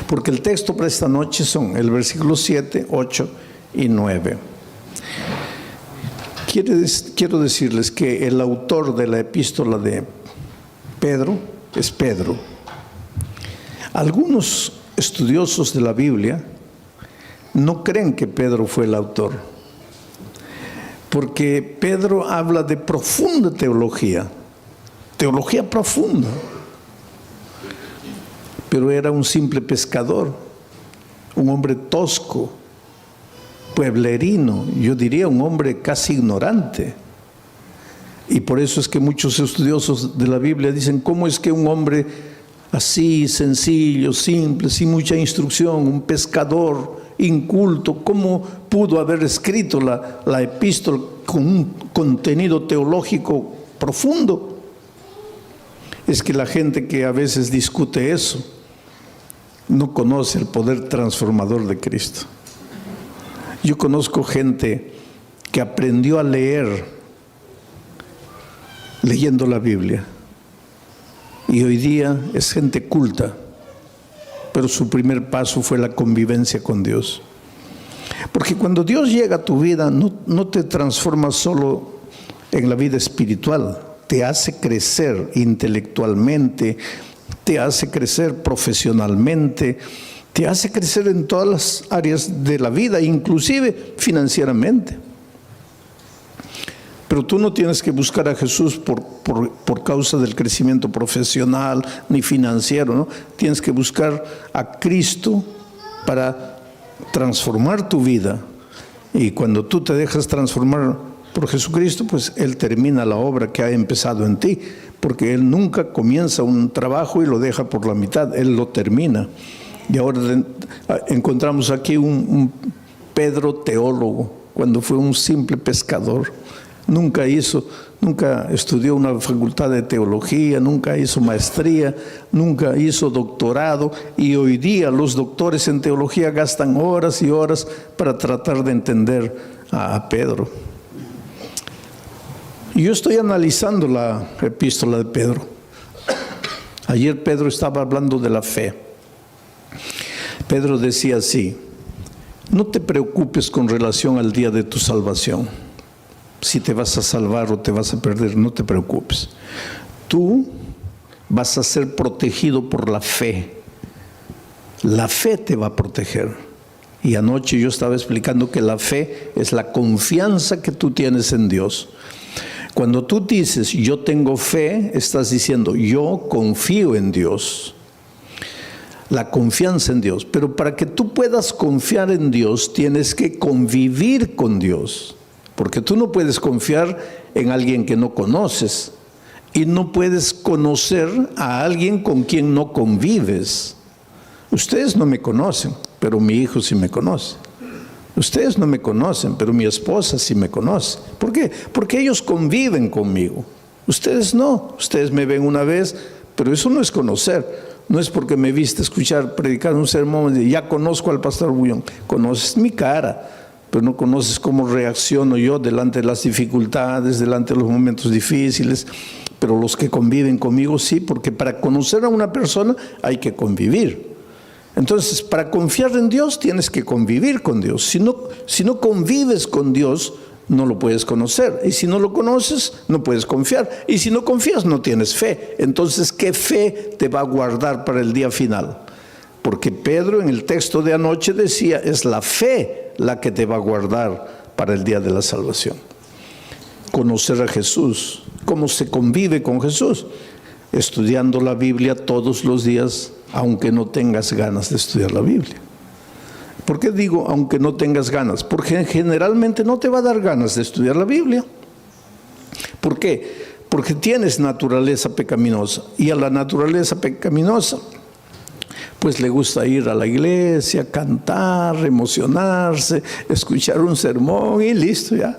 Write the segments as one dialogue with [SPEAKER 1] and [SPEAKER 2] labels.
[SPEAKER 1] Porque el texto para esta noche son el versículo 7, 8 y 9. Quiero decirles que el autor de la epístola de Pedro es Pedro. Algunos estudiosos de la Biblia no creen que Pedro fue el autor, porque Pedro habla de profunda teología profunda, pero era un simple pescador, un hombre tosco, pueblerino, yo diría un hombre casi ignorante. Y por eso es que muchos estudiosos de la Biblia dicen, ¿cómo es que un hombre así, sencillo, simple, sin mucha instrucción, un pescador inculto, cómo pudo haber escrito la epístola con un contenido teológico profundo? Es que la gente que a veces discute eso no conoce el poder transformador de Cristo. Yo conozco gente que aprendió a leer leyendo la Biblia y hoy día es gente culta, pero su primer paso fue la convivencia con Dios. Porque cuando Dios llega a tu vida no te transforma solo en la vida espiritual, te hace crecer intelectualmente, te hace crecer profesionalmente, te hace crecer en todas las áreas de la vida, inclusive financieramente. Pero tú no tienes que buscar a Jesús por causa del crecimiento profesional ni financiero, ¿no? Tienes que buscar a Cristo para transformar tu vida. Y cuando tú te dejas transformar por Jesucristo, pues Él termina la obra que ha empezado en ti, porque Él nunca comienza un trabajo y lo deja por la mitad, Él lo termina. Y ahora encontramos aquí un Pedro teólogo, cuando fue un simple pescador. Nunca estudió una facultad de teología, nunca hizo maestría, nunca hizo doctorado, y hoy día los doctores en teología gastan horas y horas para tratar de entender a Pedro. Yo estoy analizando la epístola de Pedro. Ayer Pedro estaba hablando de la fe. Pedro decía así: no te preocupes con relación al día de tu salvación. Si te vas a salvar o te vas a perder, no te preocupes. Tú vas a ser protegido por la fe. La fe te va a proteger. Y anoche yo estaba explicando que la fe es la confianza que tú tienes en Dios. Cuando tú dices, yo tengo fe, estás diciendo, yo confío en Dios. La confianza en Dios. Pero para que tú puedas confiar en Dios, tienes que convivir con Dios. Porque tú no puedes confiar en alguien que no conoces. Y no puedes conocer a alguien con quien no convives. Ustedes no me conocen, pero mi hijo sí me conoce. Ustedes no me conocen, pero mi esposa sí me conoce. ¿Por qué? Porque ellos conviven conmigo. Ustedes no. Ustedes me ven una vez, pero eso no es conocer. No es porque me viste escuchar predicar un sermón y ya conozco al pastor Bullón. Conoces mi cara, pero no conoces cómo reacciono yo delante de las dificultades, delante de los momentos difíciles. Pero los que conviven conmigo sí, porque para conocer a una persona hay que convivir. Entonces, para confiar en Dios tienes que convivir con Dios. Si no convives con Dios, no lo puedes conocer. Y si no lo conoces, no puedes confiar. Y si no confías, no tienes fe. Entonces, ¿qué fe te va a guardar para el día final? Porque Pedro en el texto de anoche decía, es la fe la que te va a guardar para el día de la salvación. Conocer a Jesús. ¿Cómo se convive con Jesús? Estudiando la Biblia todos los días, aunque no tengas ganas de estudiar la Biblia. ¿Por qué digo aunque no tengas ganas? Porque generalmente no te va a dar ganas de estudiar la Biblia. ¿Por qué? Porque tienes naturaleza pecaminosa, y a la naturaleza pecaminosa pues le gusta ir a la iglesia, cantar, emocionarse, escuchar un sermón y listo ya.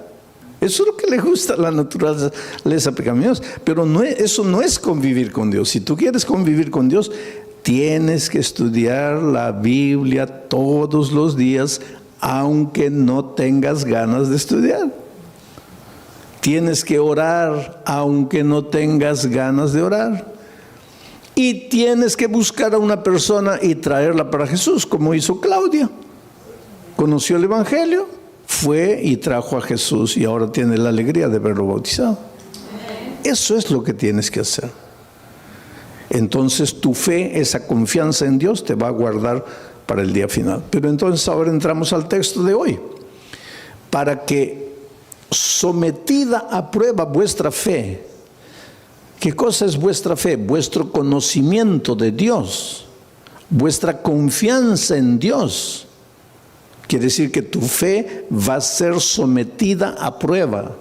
[SPEAKER 1] Eso es lo que le gusta a la naturaleza pecaminosa. Pero eso no es convivir con Dios. Si tú quieres convivir con Dios, tienes que estudiar la Biblia todos los días, aunque no tengas ganas de estudiar. Tienes que orar, aunque no tengas ganas de orar. Y tienes que buscar a una persona y traerla para Jesús, como hizo Claudia. Conoció el Evangelio, fue y trajo a Jesús y ahora tiene la alegría de verlo bautizado. Eso es lo que tienes que hacer. Entonces tu fe, esa confianza en Dios te va a guardar para el día final. Pero entonces ahora entramos al texto de hoy. Para que sometida a prueba vuestra fe. ¿Qué cosa es vuestra fe? Vuestro conocimiento de Dios, vuestra confianza en Dios. Quiere decir que tu fe va a ser sometida a prueba.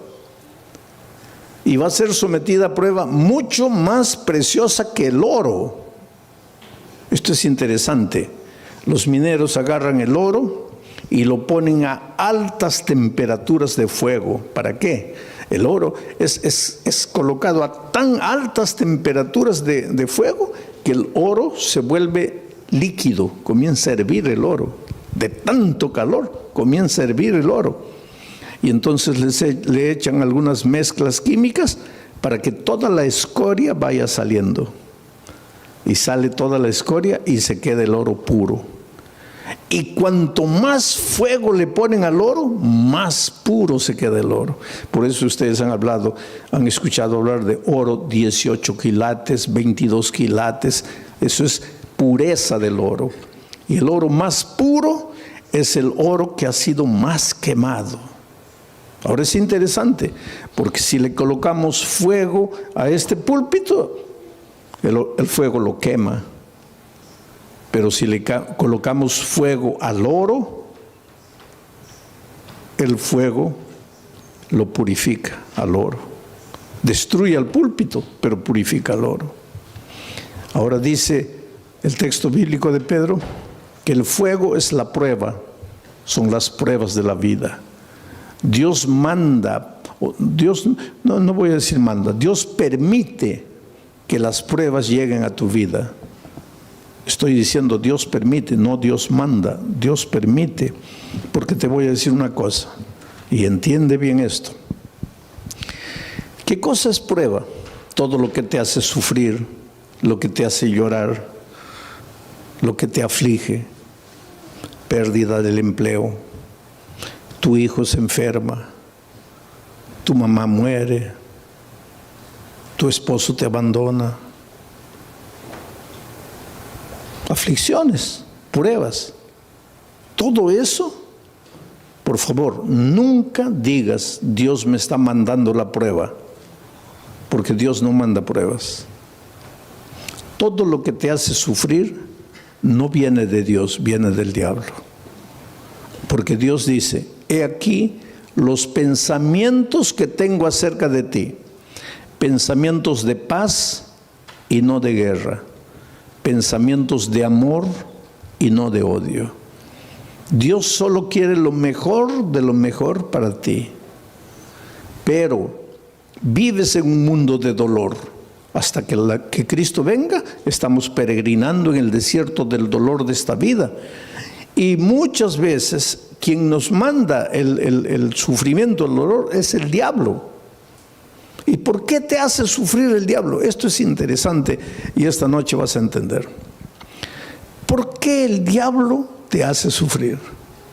[SPEAKER 1] Y va a ser sometida a prueba mucho más preciosa que el oro. Esto es interesante. Los mineros agarran el oro y lo ponen a altas temperaturas de fuego. ¿Para qué? El oro es colocado a tan altas temperaturas de fuego que el oro se vuelve líquido, comienza a hervir el oro. De tanto calor comienza a hervir el oro. Y entonces le echan algunas mezclas químicas para que toda la escoria vaya saliendo. Y sale toda la escoria y se queda el oro puro. Y cuanto más fuego le ponen al oro, más puro se queda el oro. Por eso ustedes han escuchado hablar de oro 18 quilates, 22 quilates. Eso es pureza del oro. Y el oro más puro es el oro que ha sido más quemado. Ahora es interesante, porque si le colocamos fuego a este púlpito, el fuego lo quema. Pero si le colocamos fuego al oro, el fuego lo purifica al oro. Destruye al púlpito, pero purifica al oro. Ahora dice el texto bíblico de Pedro que el fuego es la prueba, son las pruebas de la vida. Dios manda, no voy a decir manda, Dios permite que las pruebas lleguen a tu vida. Estoy diciendo Dios permite, no Dios manda, Dios permite. Porque te voy a decir una cosa, y entiende bien esto. ¿Qué cosa es prueba? Todo lo que te hace sufrir, lo que te hace llorar, lo que te aflige, pérdida del empleo, tu hijo se enferma, tu mamá muere, tu esposo te abandona. Aflicciones, pruebas, todo eso, por favor, nunca digas Dios me está mandando la prueba, porque Dios no manda pruebas. Todo lo que te hace sufrir no viene de Dios, viene del diablo. Porque Dios dice, he aquí los pensamientos que tengo acerca de ti, pensamientos de paz y no de guerra, pensamientos de amor y no de odio. Dios solo quiere lo mejor de lo mejor para ti. Pero vives en un mundo de dolor. Hasta que Cristo venga, estamos peregrinando en el desierto del dolor de esta vida. Y muchas veces quien nos manda el sufrimiento, el dolor, es el diablo. ¿Y por qué te hace sufrir el diablo? Esto es interesante y esta noche vas a entender. ¿Por qué el diablo te hace sufrir?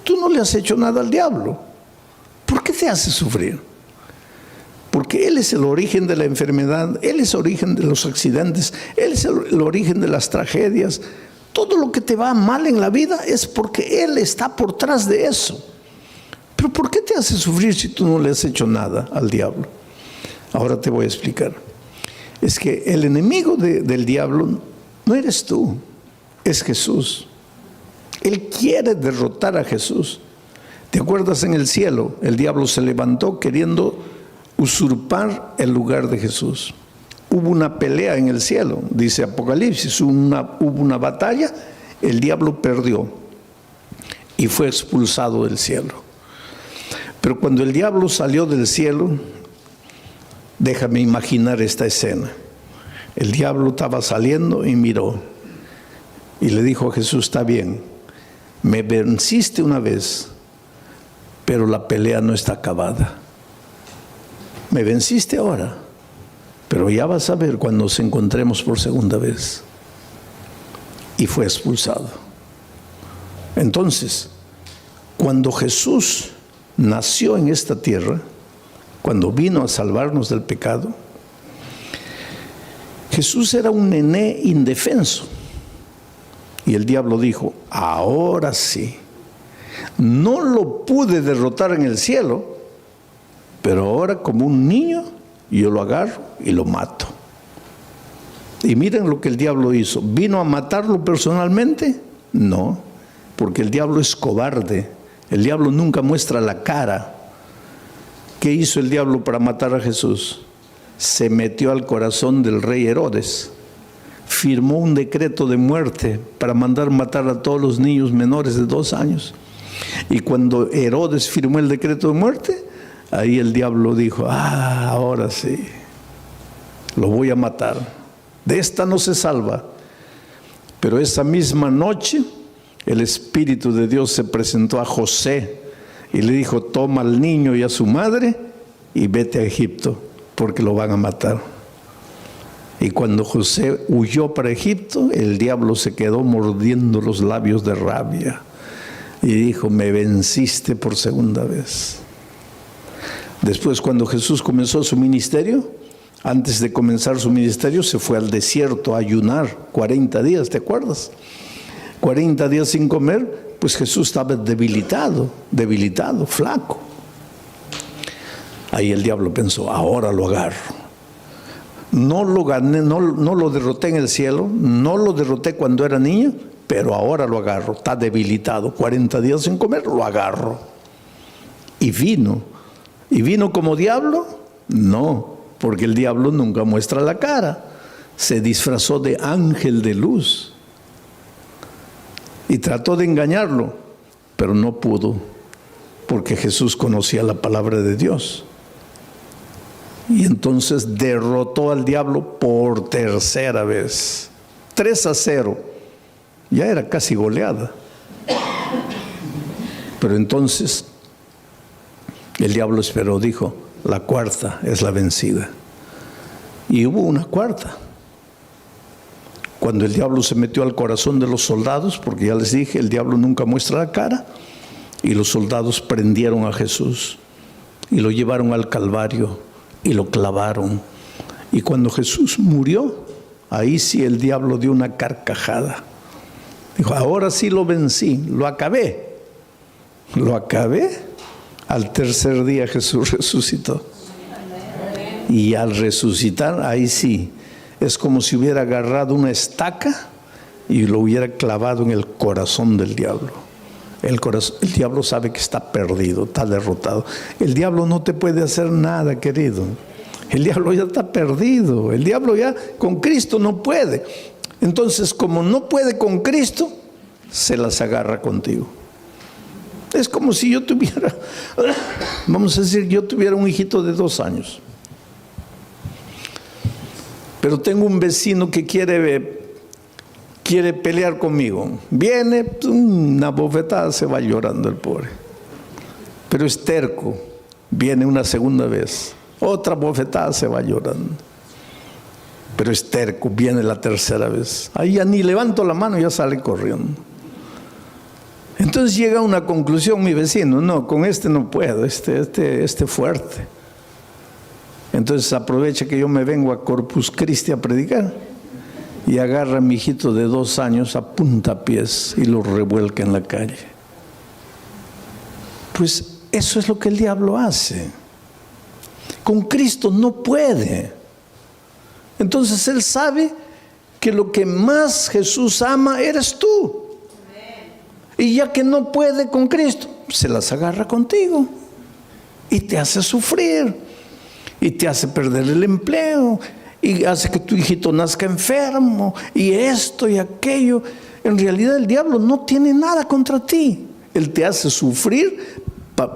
[SPEAKER 1] Tú no le has hecho nada al diablo. ¿Por qué te hace sufrir? Porque Él es el origen de la enfermedad, Él es el origen de los accidentes, Él es el origen de las tragedias. Todo lo que te va mal en la vida es porque Él está por detrás de eso. Pero ¿por qué te hace sufrir si tú no le has hecho nada al diablo? Ahora te voy a explicar. Es que el enemigo del diablo no eres tú, es Jesús. Él quiere derrotar a Jesús. ¿Te acuerdas en el cielo? El diablo se levantó queriendo usurpar el lugar de Jesús. Hubo una pelea en el cielo, dice Apocalipsis, hubo una batalla, el diablo perdió y fue expulsado del cielo. Pero cuando el diablo salió del cielo, déjame imaginar esta escena. El diablo estaba saliendo y miró y le dijo a Jesús, está bien, me venciste una vez, pero la pelea no está acabada. Me venciste ahora, pero ya vas a ver cuando nos encontremos por segunda vez. y fue expulsado. Entonces, cuando Jesús nació en esta tierra, cuando vino a salvarnos del pecado, Jesús era un nené indefenso. Y el diablo dijo, ahora sí, no lo pude derrotar en el cielo, pero ahora como un niño yo lo agarro y lo mato. Y miren lo que el diablo hizo. ¿Vino a matarlo personalmente? No, porque el diablo es cobarde. El diablo nunca muestra la cara. ¿Qué hizo el diablo para matar a Jesús? Se metió al corazón del rey Herodes. Firmó un decreto de muerte para mandar matar a todos los niños menores de 2 años. Y cuando Herodes firmó el decreto de muerte, ahí el diablo dijo, ahora sí, lo voy a matar. De esta no se salva. Pero esa misma noche, el Espíritu de Dios se presentó a José y le dijo, toma al niño y a su madre y vete a Egipto, porque lo van a matar. Y cuando José huyó para Egipto, el diablo se quedó mordiendo los labios de rabia y dijo, me venciste por segunda vez. Después, cuando Jesús comenzó su ministerio, antes de comenzar su ministerio, se fue al desierto a ayunar 40 días, ¿te acuerdas? 40 días sin comer, pues Jesús estaba debilitado, flaco. Ahí el diablo pensó, ahora lo agarro. No lo gané, no lo derroté en el cielo, no lo derroté cuando era niño, pero ahora lo agarro. Está debilitado, 40 días sin comer, lo agarro. Y vino. ¿Y vino como diablo? No, porque el diablo nunca muestra la cara. Se disfrazó de ángel de luz. Y trató de engañarlo, pero no pudo, porque Jesús conocía la palabra de Dios. Y entonces derrotó al diablo por tercera vez. 3-0. Ya era casi goleada. Pero entonces el diablo esperó, dijo, la cuarta es la vencida. Y hubo una cuarta. Cuando el diablo se metió al corazón de los soldados, porque ya les dije, el diablo nunca muestra la cara, y los soldados prendieron a Jesús y lo llevaron al Calvario y lo clavaron. Y cuando Jesús murió, ahí sí el diablo dio una carcajada. Dijo, ahora sí lo vencí, lo acabé. Lo acabé. Al tercer día Jesús resucitó. Y al resucitar, ahí sí, es como si hubiera agarrado una estaca y lo hubiera clavado en el corazón del diablo. El diablo sabe que está perdido, está derrotado. El diablo no te puede hacer nada, querido. El diablo ya está perdido. El diablo ya con Cristo no puede. Entonces, como no puede con Cristo, se las agarra contigo. Es como si yo tuviera, vamos a decir, yo tuviera un hijito de 2 años. Pero tengo un vecino que quiere pelear conmigo. Viene, una bofetada, se va llorando el pobre. Pero es terco. Viene una segunda vez. Otra bofetada, se va llorando. Pero es terco. Viene la tercera vez. Ahí ya ni levanto la mano, ya sale corriendo. Entonces llega a una conclusión mi vecino. No, con este no puedo. Este fuerte. Entonces aprovecha que yo me vengo a Corpus Christi a predicar. Y agarra a mi hijito de 2 años a puntapiés y lo revuelca en la calle. Pues eso es lo que el diablo hace. Con Cristo no puede. Entonces él sabe que lo que más Jesús ama eres tú. Y ya que no puede con Cristo, se las agarra contigo. Y te hace sufrir. Y te hace perder el empleo. Y hace que tu hijito nazca enfermo, y esto y aquello. En realidad el diablo no tiene nada contra ti. Él te hace sufrir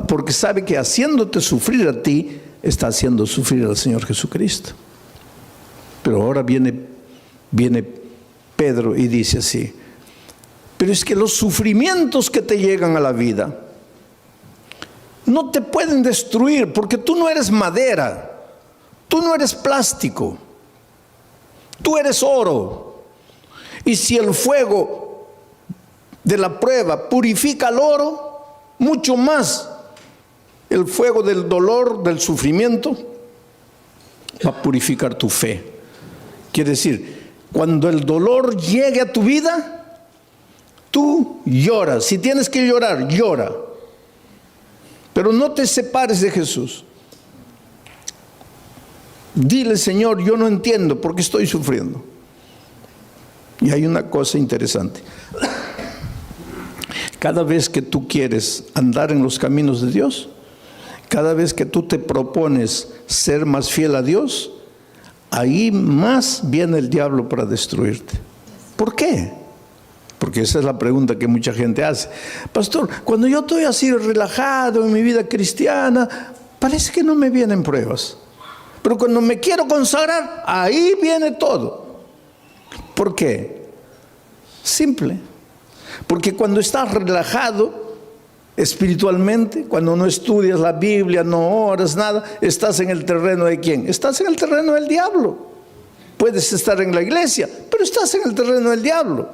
[SPEAKER 1] porque sabe que haciéndote sufrir a ti, está haciendo sufrir al Señor Jesucristo. Pero ahora viene Pedro y dice así, pero es que los sufrimientos que te llegan a la vida no te pueden destruir, porque tú no eres madera, tú no eres plástico. Tú eres oro. Y si el fuego de la prueba purifica el oro, mucho más el fuego del dolor, del sufrimiento, va a purificar tu fe. Quiere decir, cuando el dolor llegue a tu vida, tú lloras. Si tienes que llorar, llora. Pero no te separes de Jesús. Dile, Señor, yo no entiendo por qué estoy sufriendo. Y hay una cosa interesante. Cada vez que tú quieres andar en los caminos de Dios, cada vez que tú te propones ser más fiel a Dios, ahí más viene el diablo para destruirte. ¿Por qué? Porque esa es la pregunta que mucha gente hace. Pastor, cuando yo estoy así relajado en mi vida cristiana, parece que no me vienen pruebas. Pero cuando me quiero consagrar, ahí viene todo. ¿Por qué? Simple. Porque cuando estás relajado espiritualmente, cuando no estudias la Biblia, no oras, nada, estás en el terreno de ¿quién? Estás en el terreno del diablo. Puedes estar en la iglesia, pero estás en el terreno del diablo.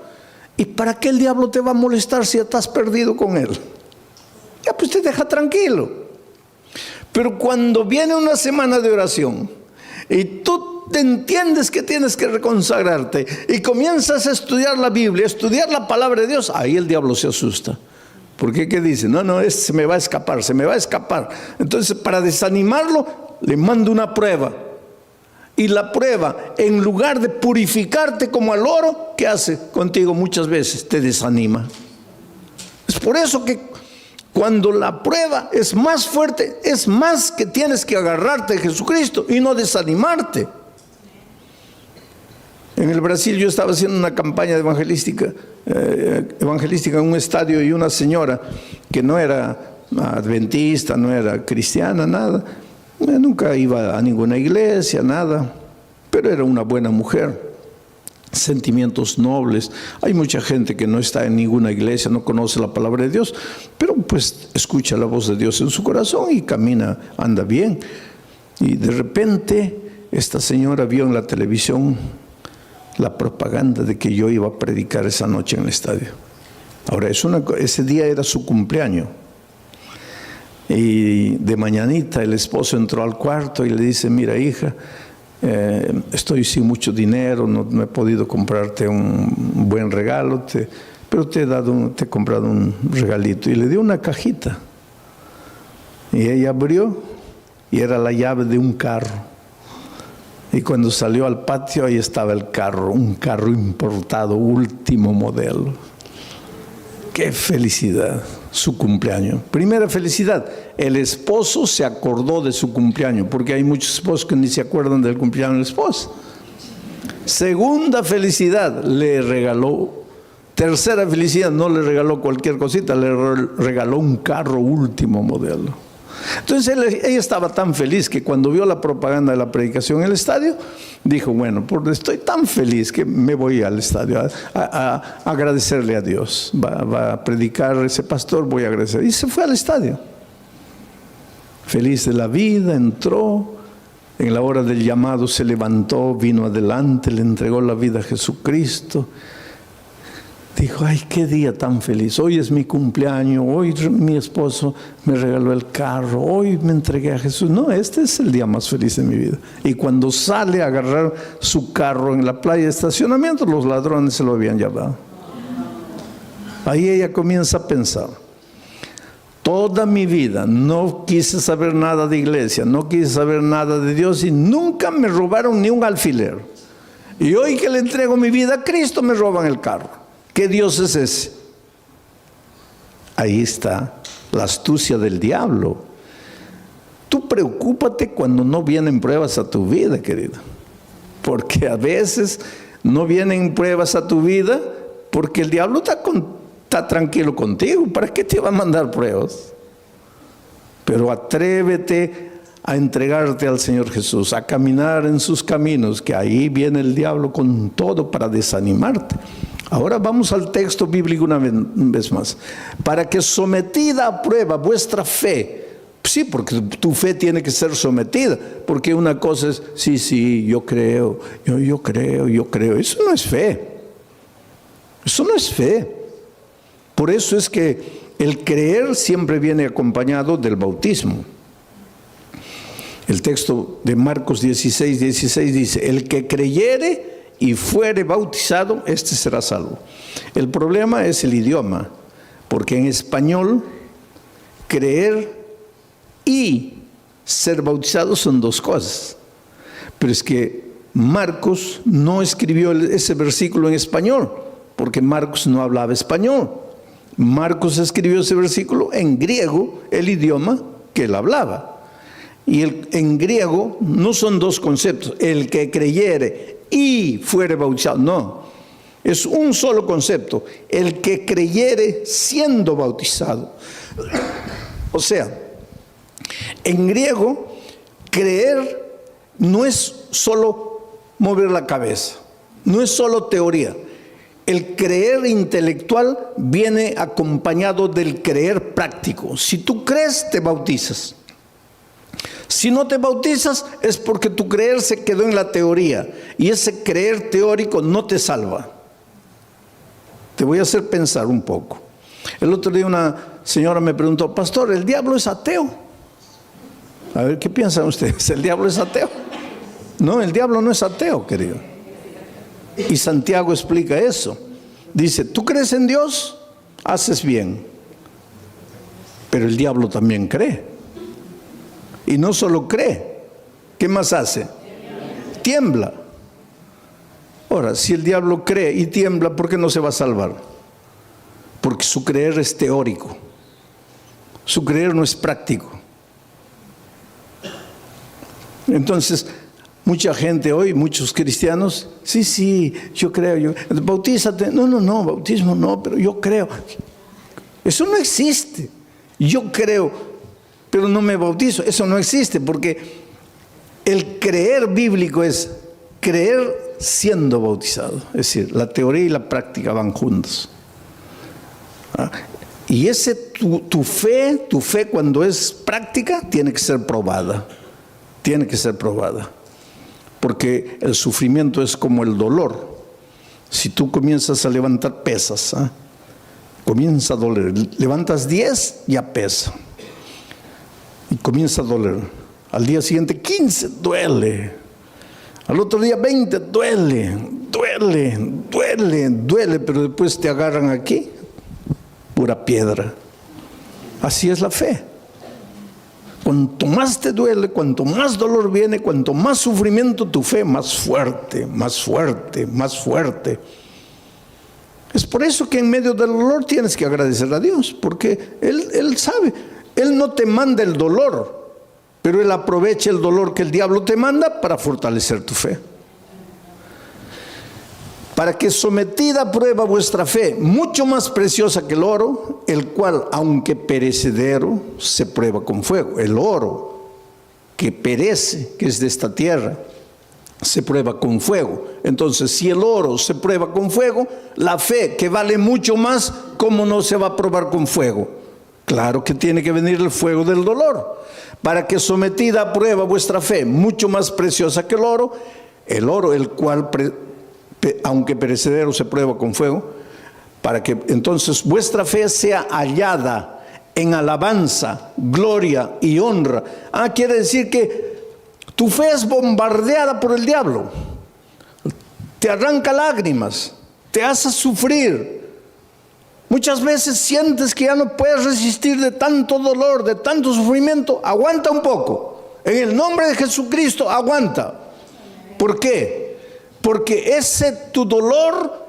[SPEAKER 1] ¿Y para qué el diablo te va a molestar si estás perdido con él? Ya pues te deja tranquilo. Pero cuando viene una semana de oración y tú te entiendes que tienes que reconsagrarte y comienzas a estudiar la Biblia, a estudiar la palabra de Dios, ahí el diablo se asusta. ¿Por qué? ¿Qué dice? No, se me va a escapar, se me va a escapar. Entonces, para desanimarlo, le mando una prueba. Y la prueba, en lugar de purificarte como al oro, ¿qué hace contigo muchas veces? Te desanima. Es por eso que cuando la prueba es más fuerte, es más que tienes que agarrarte de Jesucristo y no desanimarte. En el Brasil yo estaba haciendo una campaña evangelística en un estadio, y una señora que no era adventista, no era cristiana, nada, nunca iba a ninguna iglesia, nada, pero era una buena mujer, sentimientos nobles. Hay mucha gente que no está en ninguna iglesia, no conoce la palabra de Dios, pero pues escucha la voz de Dios en su corazón y camina, anda bien. Y de repente esta señora vio en la televisión la propaganda de que yo iba a predicar esa noche en el estadio. Ahora, ese día era su cumpleaños. Y de mañanita el esposo entró al cuarto y le dice, mira hija, estoy sin mucho dinero, no he podido comprarte un buen regalo, pero te he comprado un regalito. Y le dio una cajita. Y ella abrió y era la llave de un carro. Y cuando salió al patio, ahí estaba el carro, un carro importado, último modelo. ¡Qué felicidad! Su cumpleaños. Primera felicidad, el esposo se acordó de su cumpleaños, porque hay muchos esposos que ni se acuerdan del cumpleaños de la esposa. Segunda felicidad, le regaló. Tercera felicidad, no le regaló cualquier cosita, le regaló un carro último modelo. Entonces ella estaba tan feliz que cuando vio la propaganda de la predicación en el estadio, dijo, bueno, estoy tan feliz que me voy al estadio a agradecerle a Dios. Va a predicar ese pastor, voy a agradecer. Y se fue al estadio. Feliz de la vida, entró. En la hora del llamado se levantó, vino adelante, le entregó la vida a Jesucristo. Dijo, ay, qué día tan feliz, hoy es mi cumpleaños, hoy mi esposo me regaló el carro, hoy me entregué a Jesús. No, este es el día más feliz de mi vida. Y cuando sale a agarrar su carro en la playa de estacionamiento, los ladrones se lo habían llevado. Ahí ella comienza a pensar, toda mi vida no quise saber nada de iglesia, no quise saber nada de Dios y nunca me robaron ni un alfiler. Y hoy que le entrego mi vida a Cristo me roban el carro. ¿Qué Dios es ese? Ahí está la astucia del diablo. Tú preocúpate cuando no vienen pruebas a tu vida, querido. Porque a veces no vienen pruebas a tu vida porque el diablo está tranquilo contigo. ¿Para qué te va a mandar pruebas? Pero atrévete a entregarte al Señor Jesús, a caminar en sus caminos, que ahí viene el diablo con todo para desanimarte. Ahora vamos al texto bíblico una vez más. Para que sometida a prueba vuestra fe, sí, porque tu fe tiene que ser sometida, porque una cosa es, sí, yo creo, yo creo. Eso no es fe. Eso no es fe. Por eso es que el creer siempre viene acompañado del bautismo. El texto de Marcos 16:16 dice: el que creyere y fuere bautizado, este será salvo. El problema es el idioma, porque en español creer y ser bautizado son dos cosas. Pero es que Marcos no escribió ese versículo en español, porque Marcos no hablaba español. Marcos escribió ese versículo en griego, el idioma que él hablaba. Y en griego no son dos conceptos: el que creyere y fuere bautizado. No, es un solo concepto: el que creyere siendo bautizado. O sea, en griego, creer no es solo mover la cabeza, no es solo teoría. El creer intelectual viene acompañado del creer práctico. Si tú crees, te bautizas. Si no te bautizas, es porque tu creer se quedó en la teoría, y ese creer teórico no te salva. Te voy a hacer pensar un poco. El otro día una señora me preguntó: pastor, ¿el diablo es ateo? A ver, ¿qué piensan ustedes? ¿El diablo es ateo? No, el diablo no es ateo, querido. Y Santiago explica eso. Dice: tú crees en Dios, haces bien. Pero el diablo también cree. Y no solo cree, ¿qué más hace? Tiembla. Ahora, si el diablo cree y tiembla, ¿por qué no se va a salvar? Porque su creer es teórico. Su creer no es práctico. Entonces, mucha gente hoy, muchos cristianos: sí, yo creo, bautízate. No, bautismo no, pero yo creo. Eso no existe. Yo creo, pero no me bautizo. Eso no existe, porque el creer bíblico es creer siendo bautizado. Es decir, la teoría y la práctica van juntos. Y tu fe cuando es práctica tiene que ser probada. Tiene que ser probada. Porque el sufrimiento es como el dolor. Si tú comienzas a levantar pesas, comienza a doler. Levantas 10, ya pesa. Y comienza a doler. Al día siguiente 15, duele. Al otro día 20, duele. Pero después te agarran aquí, pura piedra. Así es la fe. Cuanto más te duele, cuanto más dolor viene, cuanto más sufrimiento, tu fe más fuerte. Es por eso que en medio del dolor tienes que agradecer a Dios, porque Él sabe. Él no te manda el dolor, pero Él aprovecha el dolor que el diablo te manda para fortalecer tu fe. Para que sometida a prueba vuestra fe, mucho más preciosa que el oro, el cual, aunque perecedero, se prueba con fuego. El oro que perece, que es de esta tierra, se prueba con fuego. Entonces, si el oro se prueba con fuego, la fe, que vale mucho más, ¿cómo no se va a probar con fuego? Claro que tiene que venir el fuego del dolor. Para que sometida a prueba vuestra fe, mucho más preciosa que el oro, el cual aunque perecedero se prueba con fuego, para que entonces vuestra fe sea hallada en alabanza, gloria y honra. Quiere decir que tu fe es bombardeada por el diablo. Te arranca lágrimas, te hace sufrir. Muchas veces sientes que ya no puedes resistir de tanto dolor, de tanto sufrimiento. Aguanta un poco. En el nombre de Jesucristo, aguanta. ¿Por qué? Porque tu dolor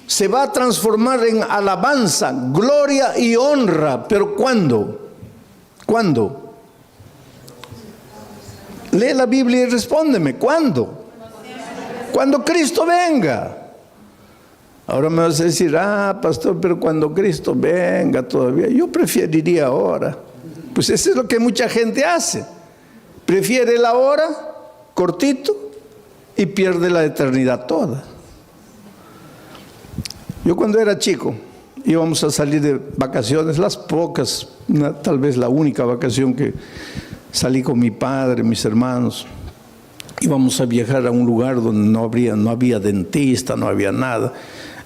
[SPEAKER 1] se va a transformar en alabanza, gloria y honra. ¿Pero cuándo? ¿Cuándo? Lee la Biblia y respóndeme. ¿Cuándo? Cuando Cristo venga. Ahora me vas a decir: pastor, pero cuando Cristo venga todavía. Yo preferiría ahora. Pues eso es lo que mucha gente hace. Prefiere la hora, cortito, y pierde la eternidad toda. Yo cuando era chico, íbamos a salir de vacaciones, las pocas, tal vez la única vacación que salí con mi padre, mis hermanos. Íbamos a viajar a un lugar donde no había dentista, no había nada.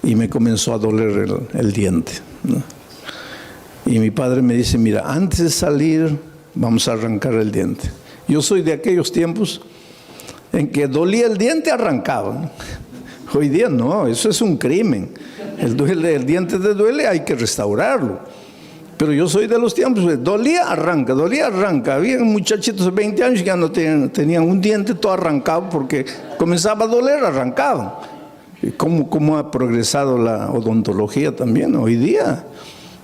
[SPEAKER 1] y me comenzó a doler el diente, ¿no? Y mi padre me dice, mira, antes de salir vamos a arrancar el diente. Yo soy de aquellos tiempos en que dolía el diente, arrancaba, ¿no? Hoy día no, eso es un crimen. El diente te duele, hay que restaurarlo. Pero yo soy de los tiempos, dolía, arranca. Había muchachitos de 20 años que ya no tenían un diente todo arrancado porque comenzaba a doler, arrancaban. ¿Cómo ha progresado la odontología también? Hoy día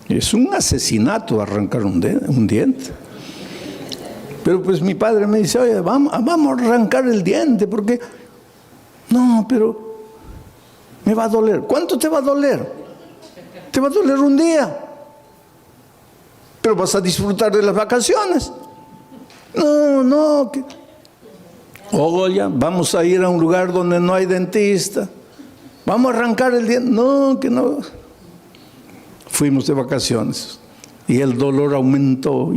[SPEAKER 1] es un asesinato arrancar un diente. Pero pues mi padre me dice, oye, vamos a arrancar el diente, porque no, pero me va a doler. ¿Cuánto te va a doler? Te va a doler un día, pero vas a disfrutar de las vacaciones. No. Oye, vamos a ir a un lugar donde no hay dentista. Vamos a arrancar el diente. No, que no. Fuimos de vacaciones y el dolor aumentó.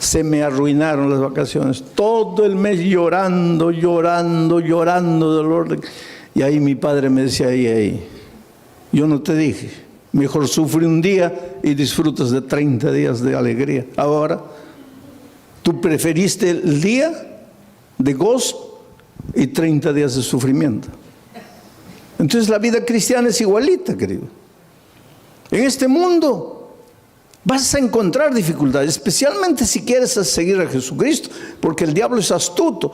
[SPEAKER 1] Se me arruinaron las vacaciones. Todo el mes llorando, dolor. Y ahí mi padre me decía, ahí, yo no te dije, mejor sufre un día y disfrutas de 30 días de alegría. Ahora, tú preferiste el día de gozo y 30 días de sufrimiento. Entonces la vida cristiana es igualita, querido. En este mundo vas a encontrar dificultades, especialmente si quieres seguir a Jesucristo, porque el diablo es astuto.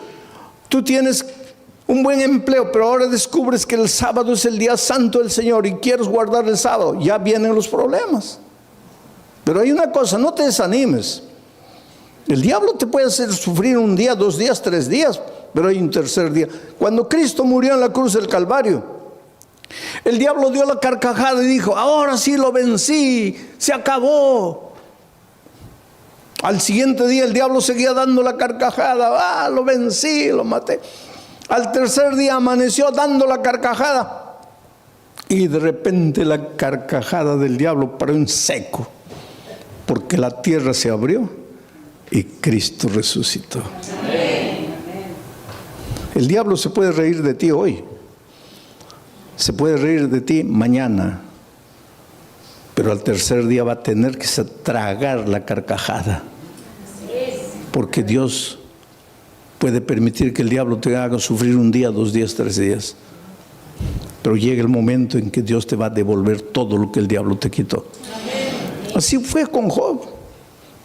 [SPEAKER 1] Tú tienes un buen empleo, pero ahora descubres que el sábado es el día santo del Señor y quieres guardar el sábado. Ya vienen los problemas. Pero hay una cosa, no te desanimes. El diablo te puede hacer sufrir un día, 2 días, 3 días, pero hay un tercer día. Cuando Cristo murió en la cruz del Calvario, el diablo dio la carcajada y dijo, ahora sí lo vencí, se acabó. Al siguiente día el diablo seguía dando la carcajada, lo vencí, lo maté. Al tercer día amaneció dando la carcajada y de repente la carcajada del diablo paró en seco, porque la tierra se abrió y Cristo resucitó. El diablo se puede reír de ti hoy. Se puede reír de ti mañana, pero al tercer día va a tener que tragar la carcajada, porque Dios puede permitir que el diablo te haga sufrir un día, 2 días, 3 días, pero llega el momento en que Dios te va a devolver todo lo que el diablo te quitó. Así fue con Job.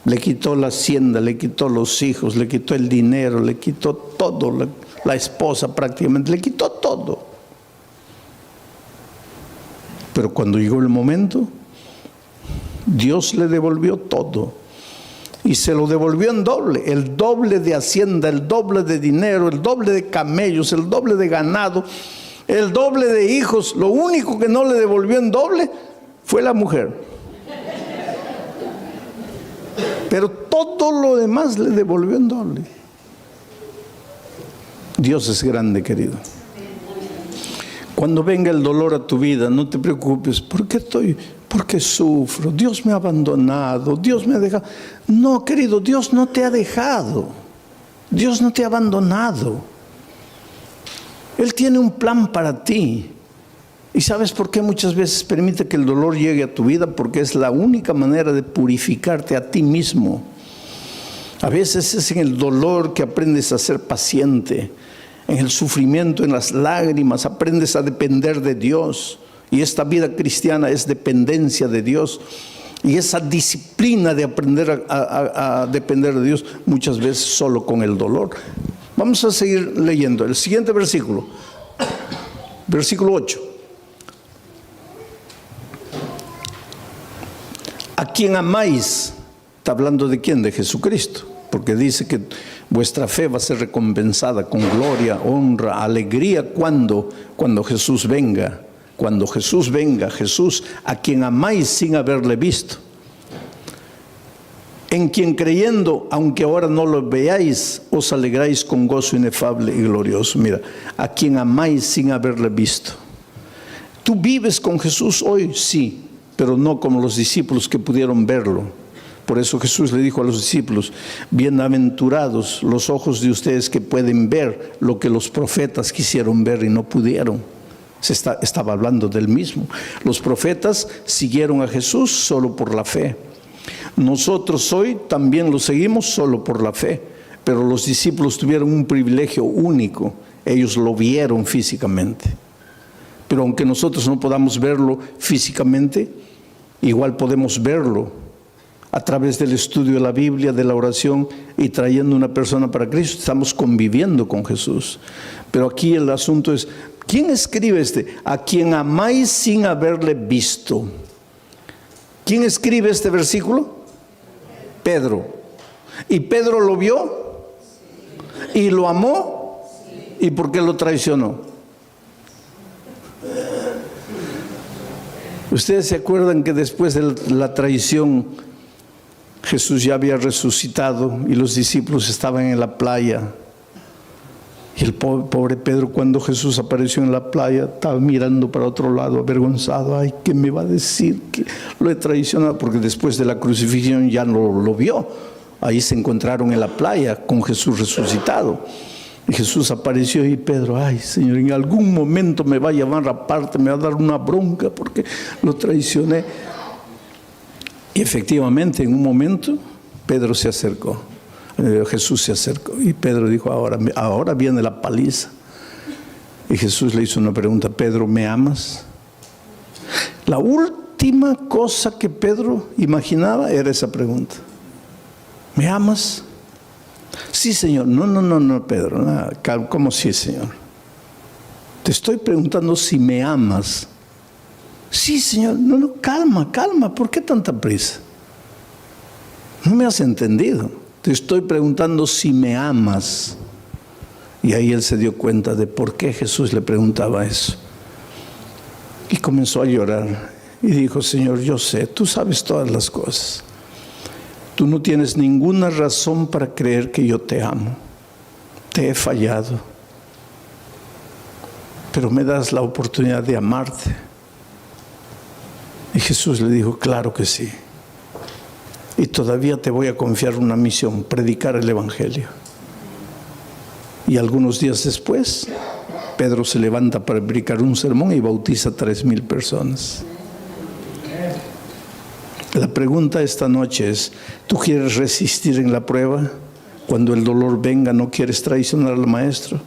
[SPEAKER 1] Le quitó la hacienda, le quitó los hijos, le quitó el dinero, le quitó todo, la esposa prácticamente, le quitó todo. Pero cuando llegó el momento, Dios le devolvió todo. Y se lo devolvió en doble. El doble de hacienda, el doble de dinero, el doble de camellos, el doble de ganado, el doble de hijos. Lo único que no le devolvió en doble fue la mujer. Pero todo lo demás le devolvió en doble. Dios es grande, querido. Cuando venga el dolor a tu vida, no te preocupes. ¿Por qué sufro? Dios me ha abandonado, Dios me ha dejado. No, querido, Dios no te ha dejado. Dios no te ha abandonado. Él tiene un plan para ti. ¿Y sabes por qué muchas veces permite que el dolor llegue a tu vida? Porque es la única manera de purificarte a ti mismo. A veces es en el dolor que aprendes a ser paciente. En el sufrimiento, en las lágrimas, aprendes a depender de Dios. Y esta vida cristiana es dependencia de Dios. Y esa disciplina de aprender a depender de Dios, muchas veces solo con el dolor. Vamos a seguir leyendo. El siguiente versículo. Versículo 8. ¿A quién amáis? Está hablando de quién, de Jesucristo. Porque dice que vuestra fe va a ser recompensada con gloria, honra, alegría cuando Jesús venga. Cuando Jesús venga, Jesús a quien amáis sin haberle visto. En quien creyendo, aunque ahora no lo veáis, os alegráis con gozo inefable y glorioso. Mira, a quien amáis sin haberle visto. ¿Tú vives con Jesús hoy? Sí, pero no como los discípulos que pudieron verlo. Por eso Jesús le dijo a los discípulos: bienaventurados los ojos de ustedes que pueden ver lo que los profetas quisieron ver y no pudieron. Estaba hablando del mismo. Los profetas siguieron a Jesús solo por la fe. Nosotros hoy también lo seguimos solo por la fe, pero los discípulos tuvieron un privilegio único. Ellos lo vieron físicamente. Pero aunque nosotros no podamos verlo físicamente, igual podemos verlo a través del estudio de la Biblia, de la oración y trayendo una persona para Cristo. Estamos conviviendo con Jesús. Pero aquí el asunto es: ¿quién escribe a quien amáis sin haberle visto? ¿Quién escribe este versículo? Pedro. ¿Y Pedro lo vio? ¿Y lo amó? ¿Y por qué lo traicionó? Ustedes se acuerdan que después de la traición Jesús ya había resucitado y los discípulos estaban en la playa. Y el pobre Pedro, cuando Jesús apareció en la playa, estaba mirando para otro lado, avergonzado. Ay, ¿qué me va a decir? Que lo he traicionado, porque después de la crucifixión ya no lo vio. Ahí se encontraron en la playa con Jesús resucitado. Y Jesús apareció y Pedro: ay, Señor, en algún momento me va a llamar aparte, me va a dar una bronca porque lo traicioné. Y efectivamente, en un momento, Pedro se acercó. Jesús se acercó y Pedro dijo: ahora viene la paliza. Y Jesús le hizo una pregunta: Pedro, ¿me amas? La última cosa que Pedro imaginaba era esa pregunta: ¿me amas? Sí, Señor. No, Pedro, no, ¿cómo sí, Señor? Te estoy preguntando si me amas. Sí, Señor. No, calma, ¿por qué tanta prisa? No me has entendido. Te estoy preguntando si me amas. Y ahí él se dio cuenta de por qué Jesús le preguntaba eso. Y comenzó a llorar. Y dijo: Señor, yo sé, tú sabes todas las cosas. Tú no tienes ninguna razón para creer que yo te amo. Te he fallado. Pero me das la oportunidad de amarte. Y Jesús le dijo: claro que sí. Y todavía te voy a confiar una misión: predicar el Evangelio. Y algunos días después, Pedro se levanta para predicar un sermón y bautiza 3,000 personas. La pregunta esta noche es: ¿tú quieres resistir en la prueba? Cuando el dolor venga, ¿no quieres traicionar al Maestro?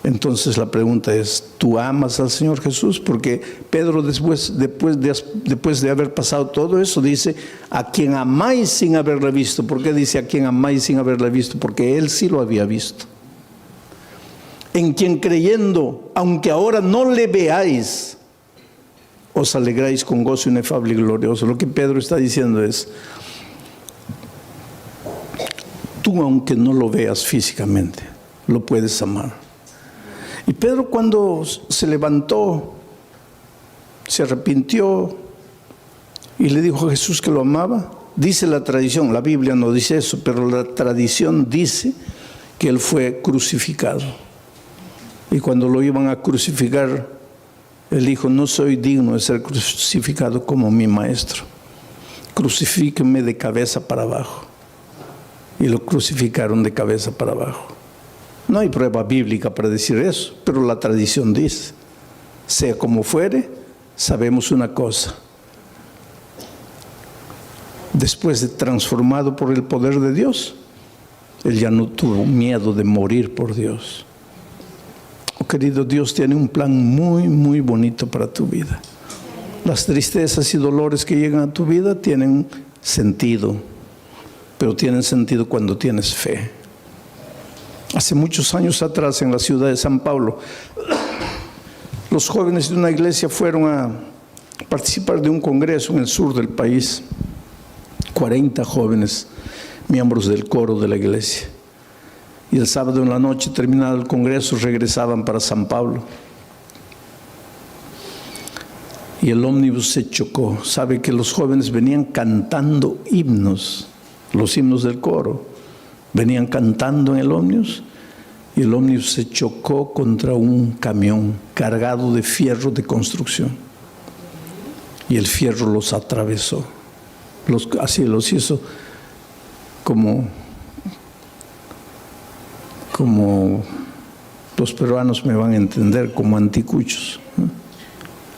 [SPEAKER 1] Entonces la pregunta es: ¿tú amas al Señor Jesús? Porque Pedro después de haber pasado todo eso dice: a quien amáis sin haberle visto. ¿Por qué dice a quien amáis sin haberle visto? Porque él sí lo había visto. En quien creyendo, aunque ahora no le veáis, os alegráis con gozo inefable y glorioso. Lo que Pedro está diciendo es: tú, aunque no lo veas físicamente, lo puedes amar. Y Pedro, cuando se levantó, se arrepintió y le dijo a Jesús que lo amaba. Dice la tradición, la Biblia no dice eso, pero la tradición dice que él fue crucificado. Y cuando lo iban a crucificar, él dijo: no soy digno de ser crucificado como mi Maestro. Crucifíquenme de cabeza para abajo. Y lo crucificaron de cabeza para abajo. No hay prueba bíblica para decir eso, pero la tradición dice. Sea como fuere, sabemos una cosa: después de transformado por el poder de Dios, él ya no tuvo miedo de morir por Dios. Oh, querido, Dios tiene un plan muy, muy bonito para tu vida. Las tristezas y dolores que llegan a tu vida tienen sentido, pero tienen sentido cuando tienes fe. Hace muchos años atrás, en la ciudad de San Pablo, los jóvenes de una iglesia fueron a participar de un congreso en el sur del país. 40 jóvenes, miembros del coro de la iglesia. Y el sábado en la noche, terminado el congreso, regresaban para San Pablo. Y el ómnibus se chocó. Sabe que los jóvenes venían cantando himnos, los himnos del coro. Venían cantando en el ómnibus y el ómnibus se chocó contra un camión cargado de fierro de construcción. Y el fierro los atravesó, así los hizo como los peruanos me van a entender, como anticuchos, ¿no?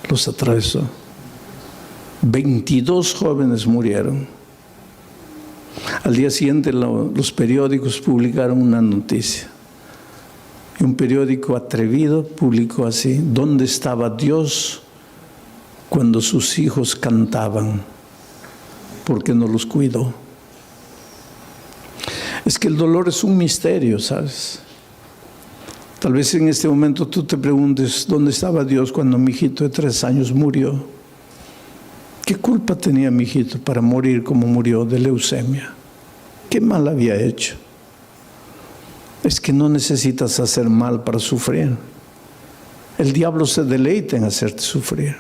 [SPEAKER 1] Los atravesó. 22 jóvenes murieron. Al día siguiente los periódicos publicaron una noticia. Y un periódico atrevido publicó así: ¿dónde estaba Dios cuando sus hijos cantaban? ¿Por qué no los cuidó? Es que el dolor es un misterio, ¿sabes? Tal vez en este momento tú te preguntes: ¿dónde estaba Dios cuando mi hijito de 3 años murió? ¿Qué culpa tenía mi hijito para morir como murió, de leucemia? ¿Qué mal había hecho? Es que no necesitas hacer mal para sufrir. El diablo se deleita en hacerte sufrir.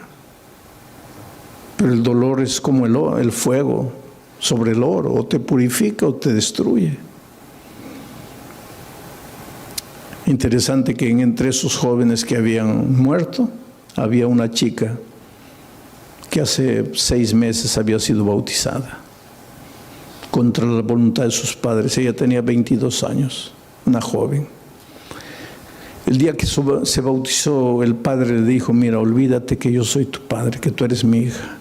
[SPEAKER 1] Pero el dolor es como el fuego sobre el oro: o te purifica o te destruye. Interesante que entre esos jóvenes que habían muerto, había una chica que hace 6 meses había sido bautizada contra la voluntad de sus padres. Ella tenía 22 años, una joven. El día que se bautizó, el padre le dijo: mira, olvídate que yo soy tu padre, que tú eres mi hija.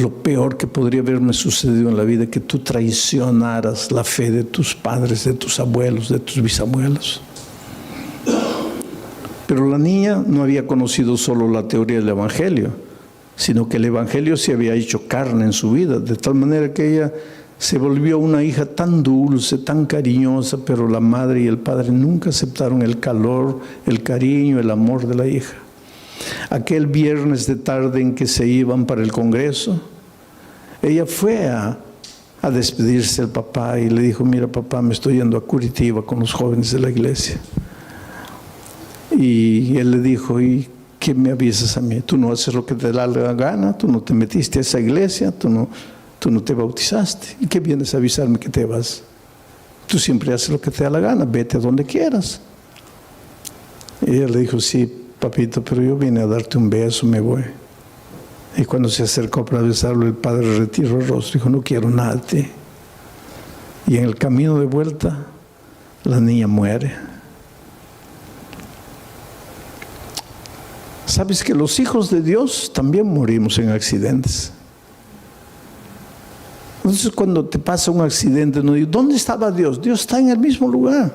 [SPEAKER 1] Lo peor que podría haberme sucedido en la vida es que tú traicionaras la fe de tus padres, de tus abuelos, de tus bisabuelos. Pero la niña no había conocido solo la teoría del Evangelio, sino que el Evangelio se había hecho carne en su vida, de tal manera que ella se volvió una hija tan dulce, tan cariñosa, pero la madre y el padre nunca aceptaron el calor, el cariño, el amor de la hija. Aquel viernes de tarde en que se iban para el congreso, ella fue a despedirse del papá y le dijo: mira, papá, me estoy yendo a Curitiba con los jóvenes de la iglesia. Y él le dijo: ¿y qué me avisas a mí? Tú no haces lo que te da la gana, tú no te metiste a esa iglesia, tú no te bautizaste. ¿Y qué vienes a avisarme que te vas? Tú siempre haces lo que te da la gana, vete a donde quieras. Y ella le dijo: sí, papito, pero yo vine a darte un beso, me voy. Y cuando se acercó para besarlo, el padre retiró el rostro y dijo: no quiero nada de ti. Y en el camino de vuelta, la niña muere. ¿Sabes que los hijos de Dios también morimos en accidentes? Entonces, cuando te pasa un accidente, no digo: ¿dónde estaba Dios? Dios está en el mismo lugar.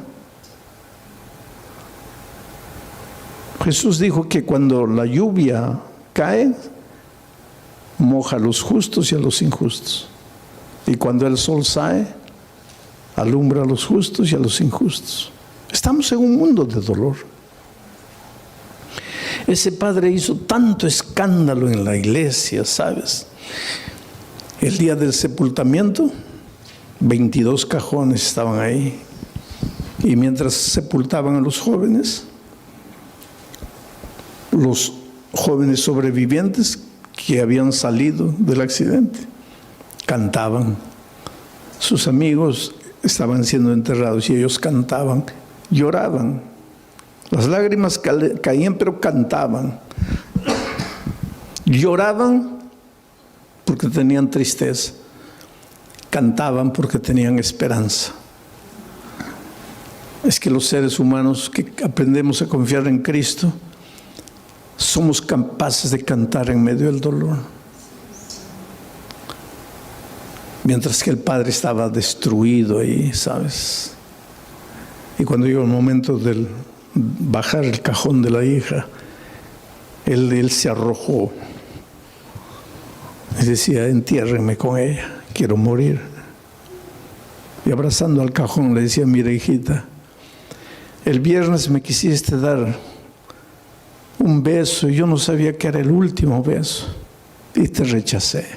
[SPEAKER 1] Jesús dijo que cuando la lluvia cae, moja a los justos y a los injustos. Y cuando el sol sale, alumbra a los justos y a los injustos. Estamos en un mundo de dolor. Ese padre hizo tanto escándalo en la iglesia, ¿sabes? El día del sepultamiento, 22 cajones estaban ahí. Y mientras sepultaban a los jóvenes sobrevivientes que habían salido del accidente cantaban. Sus amigos estaban siendo enterrados y ellos cantaban, lloraban. Las lágrimas caían, pero cantaban. Lloraban porque tenían tristeza. Cantaban porque tenían esperanza. Es que los seres humanos que aprendemos a confiar en Cristo, somos capaces de cantar en medio del dolor. Mientras que el padre estaba destruido ahí, ¿sabes? Y cuando llegó el momento del bajar el cajón de la hija, él se arrojó y decía: entiérrenme con ella, quiero morir. Y abrazando al cajón le decía: mira, hijita, el viernes me quisiste dar un beso y yo no sabía que era el último beso y te rechacé.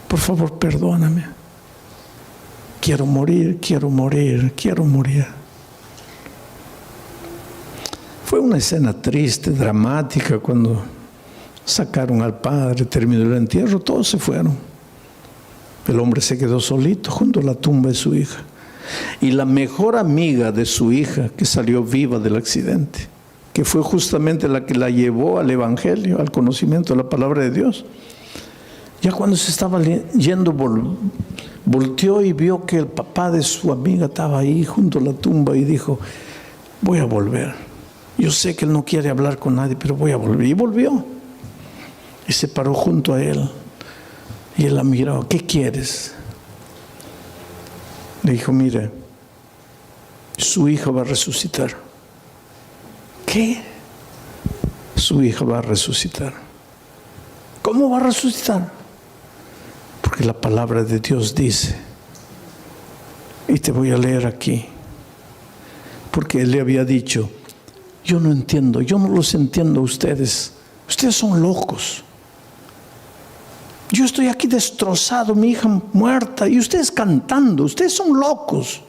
[SPEAKER 1] Por favor, perdóname. Quiero morir, quiero morir, quiero morir. Fue una escena triste, dramática, cuando sacaron al padre, terminó el entierro, todos se fueron. El hombre se quedó solito junto a la tumba de su hija. Y la mejor amiga de su hija, que salió viva del accidente, que fue justamente la que la llevó al Evangelio, al conocimiento de la palabra de Dios, Ya cuando se estaba yendo, volteó y vio que el papá de su amiga estaba ahí junto a la tumba y dijo, voy a volver. Yo sé que él no quiere hablar con nadie, pero voy a volver. Y volvió. Y se paró junto a él. Y él la miró, ¿qué quieres? Le dijo, mire, su hija va a resucitar. ¿Qué? Su hija va a resucitar. ¿Cómo va a resucitar? Porque la palabra de Dios dice, y te voy a leer aquí, porque él le había dicho, yo no entiendo, yo no los entiendo a ustedes. Ustedes son locos. Yo estoy aquí destrozado, mi hija muerta, y ustedes cantando. Ustedes son locos.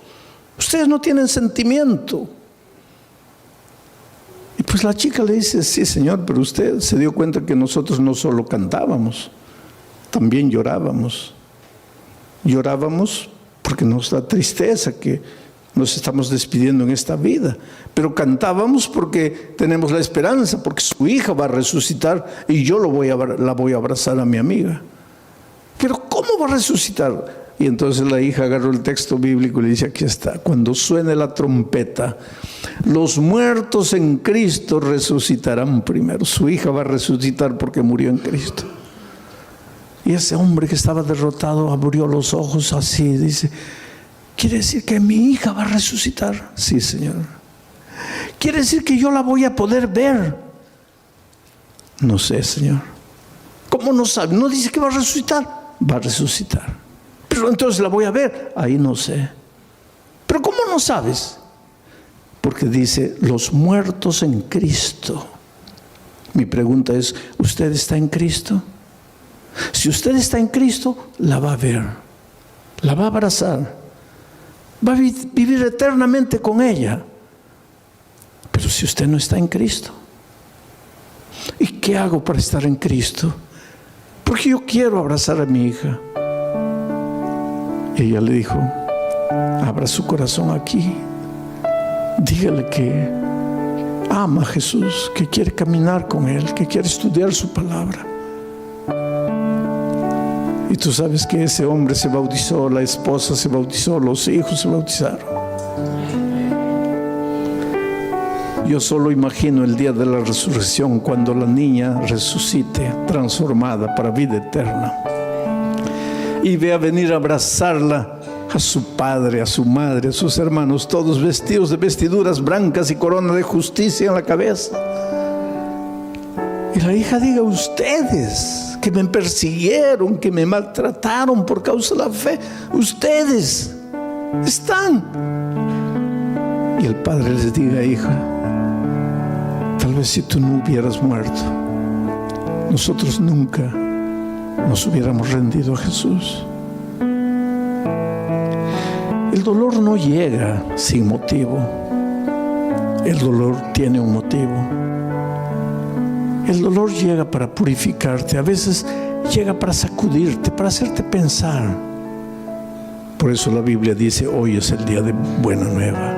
[SPEAKER 1] Ustedes no tienen sentimiento. Y pues la chica le dice, sí, señor, pero usted se dio cuenta que nosotros no solo cantábamos, también llorábamos. Llorábamos porque nos da tristeza que nos estamos despidiendo en esta vida. Pero cantábamos porque tenemos la esperanza, porque su hija va a resucitar y yo la voy a abrazar a mi amiga. Pero ¿cómo va a resucitar? Y entonces la hija agarró el texto bíblico y le dice, aquí está, cuando suene la trompeta, los muertos en Cristo resucitarán primero. Su hija va a resucitar porque murió en Cristo. Y ese hombre que estaba derrotado abrió los ojos así, dice, ¿quiere decir que mi hija va a resucitar? Sí, Señor. ¿Quiere decir que yo la voy a poder ver? No sé, Señor. ¿Cómo no sabe? ¿No dice que va a resucitar? Va a resucitar. Pero entonces la voy a ver. Ahí no sé. ¿Pero cómo no sabes? Porque dice, los muertos en Cristo. Mi pregunta es, ¿usted está en Cristo? Si usted está en Cristo, la va a ver. La va a abrazar. Va a vivir eternamente con ella. Pero si usted no está en Cristo, ¿y qué hago para estar en Cristo? Porque yo quiero abrazar a mi hija. Y ella le dijo, abra su corazón aquí. Dígale que ama a Jesús, que quiere caminar con Él, que quiere estudiar su palabra. Y tú sabes que ese hombre se bautizó, la esposa se bautizó, los hijos se bautizaron. Yo solo imagino el día de la resurrección, cuando la niña resucite, transformada para vida eterna. Y vea venir a abrazarla a su padre, a su madre, a sus hermanos, todos vestidos de vestiduras blancas y corona de justicia en la cabeza. Y la hija diga, ustedes que me persiguieron, que me maltrataron por causa de la fe, ustedes están. Y el padre les diga, hija, tal vez si tú no hubieras muerto, nosotros nunca nos hubiéramos rendido a Jesús. El dolor no llega sin motivo. El dolor tiene un motivo. El dolor llega para purificarte. A veces llega para sacudirte, para hacerte pensar. Por eso la Biblia dice, hoy es el día de buena nueva.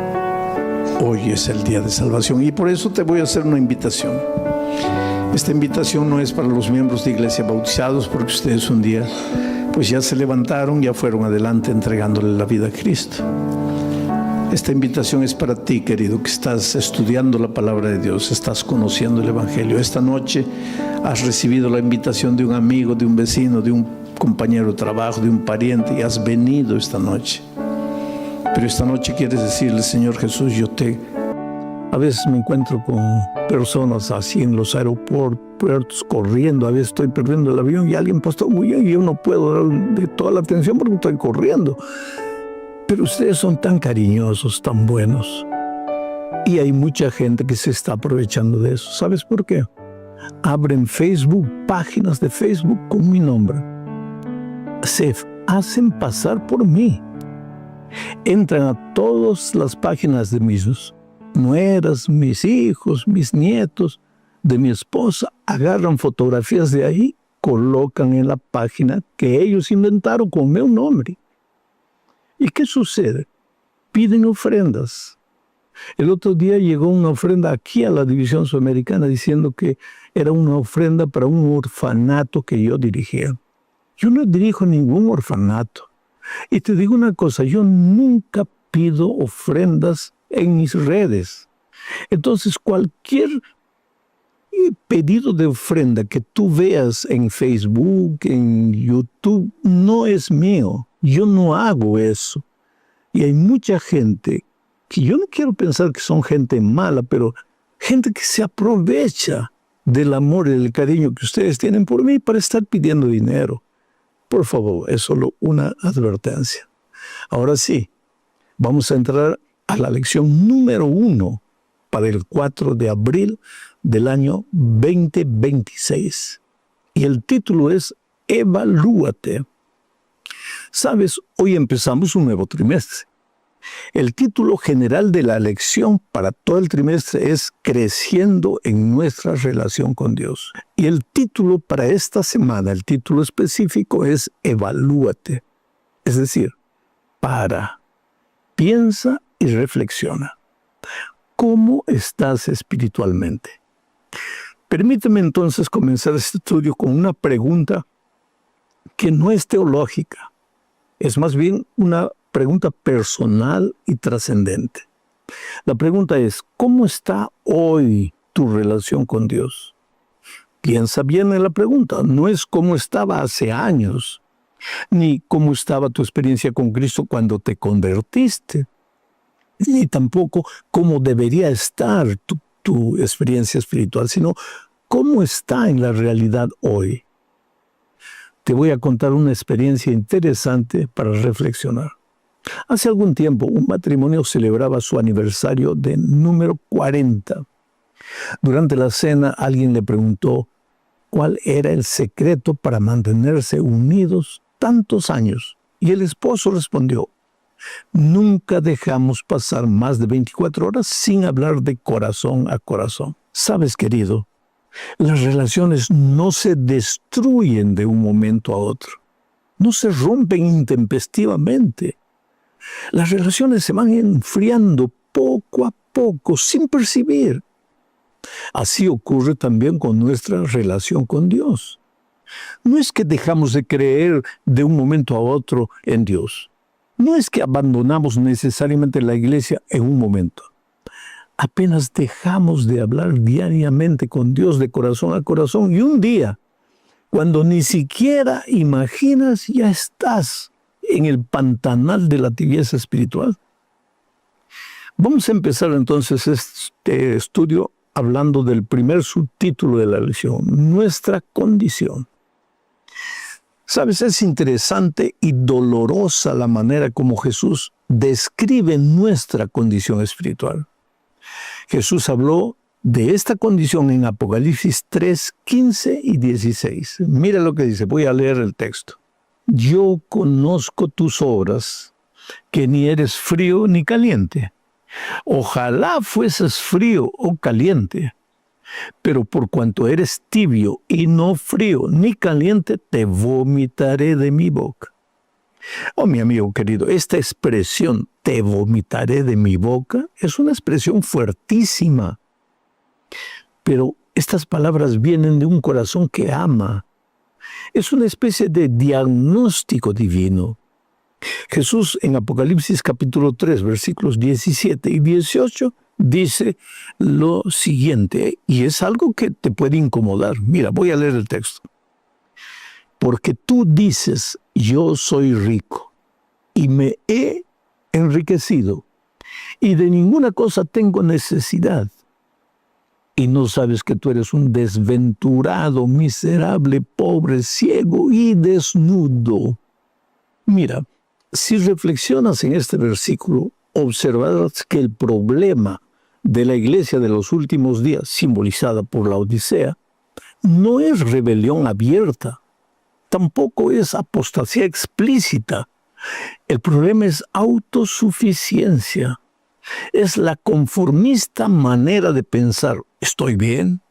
[SPEAKER 1] Hoy es el día de salvación. Y por eso te voy a hacer una invitación. Esta invitación no es para los miembros de iglesia bautizados, porque ustedes un día pues ya se levantaron, ya fueron adelante entregándole la vida a Cristo. Esta invitación es para ti, querido, que estás estudiando la palabra de Dios, estás conociendo el Evangelio. Esta noche has recibido la invitación de un amigo, de un vecino, de un compañero de trabajo, de un pariente, y has venido esta noche. Pero esta noche quieres decirle, Señor Jesús, a veces me encuentro con personas así en los aeropuertos corriendo, a veces estoy perdiendo el avión y alguien pasó muy bien y yo no puedo darle toda la atención porque estoy corriendo. Pero ustedes son tan cariñosos, tan buenos. Y hay mucha gente que se está aprovechando de eso. ¿Sabes por qué? Abren Facebook, páginas de Facebook con mi nombre. Se hacen pasar por mí. Entran a todas las páginas de mis nueras, mis hijos, mis nietos, de mi esposa, agarran fotografías de ahí, colocan en la página que ellos inventaron con mi nombre. ¿Y qué sucede? Piden ofrendas. El otro día llegó una ofrenda aquí a la División Sudamericana diciendo que era una ofrenda para un orfanato que yo dirigía.
[SPEAKER 2] Yo no dirijo ningún orfanato. Y te digo una cosa, yo nunca pido ofrendas en mis redes. Entonces, cualquier pedido de ofrenda que tú veas en Facebook, en YouTube, no es mío. Yo no hago eso. Y hay mucha gente que yo no quiero pensar que son gente mala, pero gente que se aprovecha del amor y del cariño que ustedes tienen por mí para estar pidiendo dinero. Por favor, es solo una advertencia. Ahora sí, vamos a entrar a la lección número 1 para el 4 de abril del año 2026. Y el título es Evalúate. Sabes, hoy empezamos un nuevo trimestre. El título general de la lección para todo el trimestre es Creciendo en nuestra relación con Dios. Y el título para esta semana, el título específico es Evalúate. Es decir, piensa y reflexiona. ¿Cómo estás espiritualmente? Permíteme entonces comenzar este estudio con una pregunta que no es teológica. Es más bien una pregunta personal y trascendente. La pregunta es, ¿cómo está hoy tu relación con Dios? Piensa bien en la pregunta. No es cómo estaba hace años, ni cómo estaba tu experiencia con Cristo cuando te convertiste, ni tampoco cómo debería estar tu experiencia espiritual, sino cómo está en la realidad hoy. Te voy a contar una experiencia interesante para reflexionar. Hace algún tiempo, un matrimonio celebraba su aniversario de número 40. Durante la cena, alguien le preguntó cuál era el secreto para mantenerse unidos tantos años. Y el esposo respondió, nunca dejamos pasar más de 24 horas sin hablar de corazón a corazón. Sabes, querido, las relaciones no se destruyen de un momento a otro. No se rompen intempestivamente. Las relaciones se van enfriando poco a poco, sin percibir. Así ocurre también con nuestra relación con Dios. No es que dejamos de creer de un momento a otro en Dios. No es que abandonamos necesariamente la iglesia en un momento. Apenas dejamos de hablar diariamente con Dios de corazón a corazón y un día, cuando ni siquiera imaginas, ya estás en el pantanal de la tibieza espiritual. Vamos a empezar entonces este estudio hablando del primer subtítulo de la lección, nuestra condición. Sabes, es interesante y dolorosa la manera como Jesús describe nuestra condición espiritual. Jesús habló de esta condición en Apocalipsis 3, 15 y 16. Mira lo que dice, voy a leer el texto. Yo conozco tus obras, que ni eres frío ni caliente. Ojalá fueses frío o caliente, pero por cuanto eres tibio y no frío ni caliente, te vomitaré de mi boca. Oh, mi amigo querido, esta expresión, te vomitaré de mi boca, es una expresión fuertísima. Pero estas palabras vienen de un corazón que ama. Es una especie de diagnóstico divino. Jesús en Apocalipsis capítulo 3, versículos 17 y 18, dice lo siguiente, y es algo que te puede incomodar. Mira, voy a leer el texto. Porque tú dices, yo soy rico, y me he enriquecido, y de ninguna cosa tengo necesidad. Y no sabes que tú eres un desventurado, miserable, pobre, ciego y desnudo. Mira, si reflexionas en este versículo, observarás que el problema de la iglesia de los últimos días, simbolizada por la Odisea, no es rebelión abierta, tampoco es apostasía explícita. El problema es autosuficiencia. Es la conformista manera de pensar, estoy bien,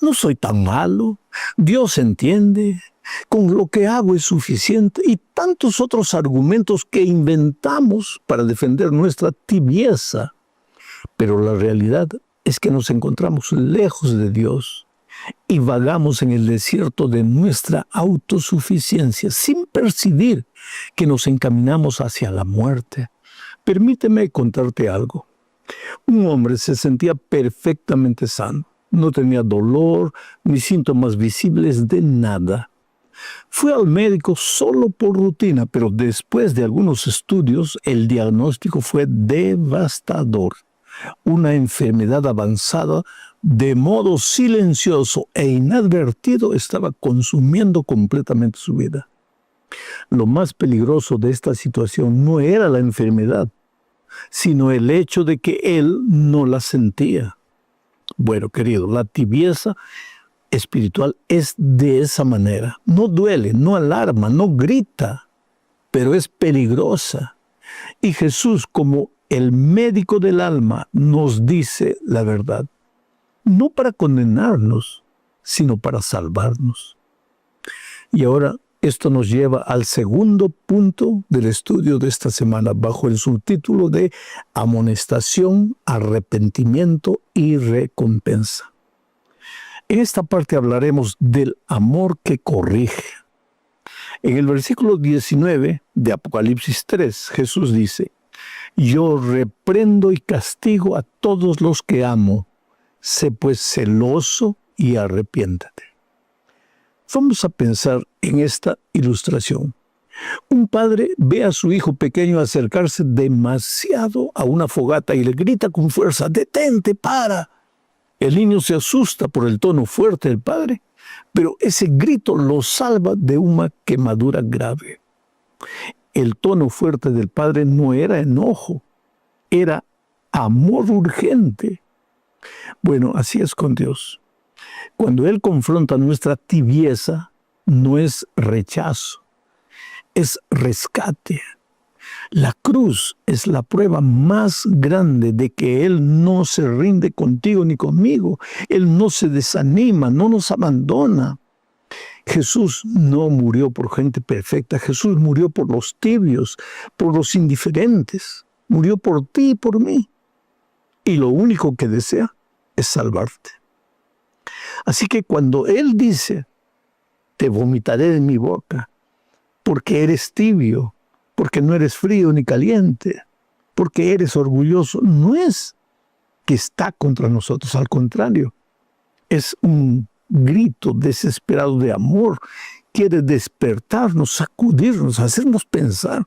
[SPEAKER 2] no soy tan malo, Dios entiende, con lo que hago es suficiente y tantos otros argumentos que inventamos para defender nuestra tibieza. Pero la realidad es que nos encontramos lejos de Dios y vagamos en el desierto de nuestra autosuficiencia sin percibir que nos encaminamos hacia la muerte. Permíteme contarte algo. Un hombre se sentía perfectamente sano. No tenía dolor ni síntomas visibles de nada. Fue al médico solo por rutina, pero después de algunos estudios, el diagnóstico fue devastador. Una enfermedad avanzada, de modo silencioso e inadvertido, estaba consumiendo completamente su vida. Lo más peligroso de esta situación no era la enfermedad, sino el hecho de que él no la sentía. Bueno, querido, la tibieza espiritual es de esa manera. No duele, no alarma, no grita, pero es peligrosa. Y Jesús, como el médico del alma, nos dice la verdad. No para condenarnos, sino para salvarnos. Y ahora esto nos lleva al segundo punto del estudio de esta semana, bajo el subtítulo de amonestación, arrepentimiento y recompensa. En esta parte hablaremos del amor que corrige. En el versículo 19 de Apocalipsis 3, Jesús dice: yo reprendo y castigo a todos los que amo. Sé pues celoso y arrepiéntate. Vamos a pensar en esta ilustración. Un padre ve a su hijo pequeño acercarse demasiado a una fogata y le grita con fuerza: detente, para. El niño se asusta por el tono fuerte del padre, pero ese grito lo salva de una quemadura grave. El tono fuerte del padre no era enojo, era amor urgente. Bueno, así es con Dios. Cuando Él confronta nuestra tibieza, no es rechazo, es rescate. La cruz es la prueba más grande de que Él no se rinde contigo ni conmigo. Él no se desanima, no nos abandona. Jesús no murió por gente perfecta. Jesús murió por los tibios, por los indiferentes. Murió por ti y por mí. Y lo único que desea es salvarte. Así que cuando Él dice: te vomitaré de mi boca, porque eres tibio, porque no eres frío ni caliente, porque eres orgulloso, no es que está contra nosotros, al contrario, es un grito desesperado de amor. Quiere despertarnos, sacudirnos, hacernos pensar.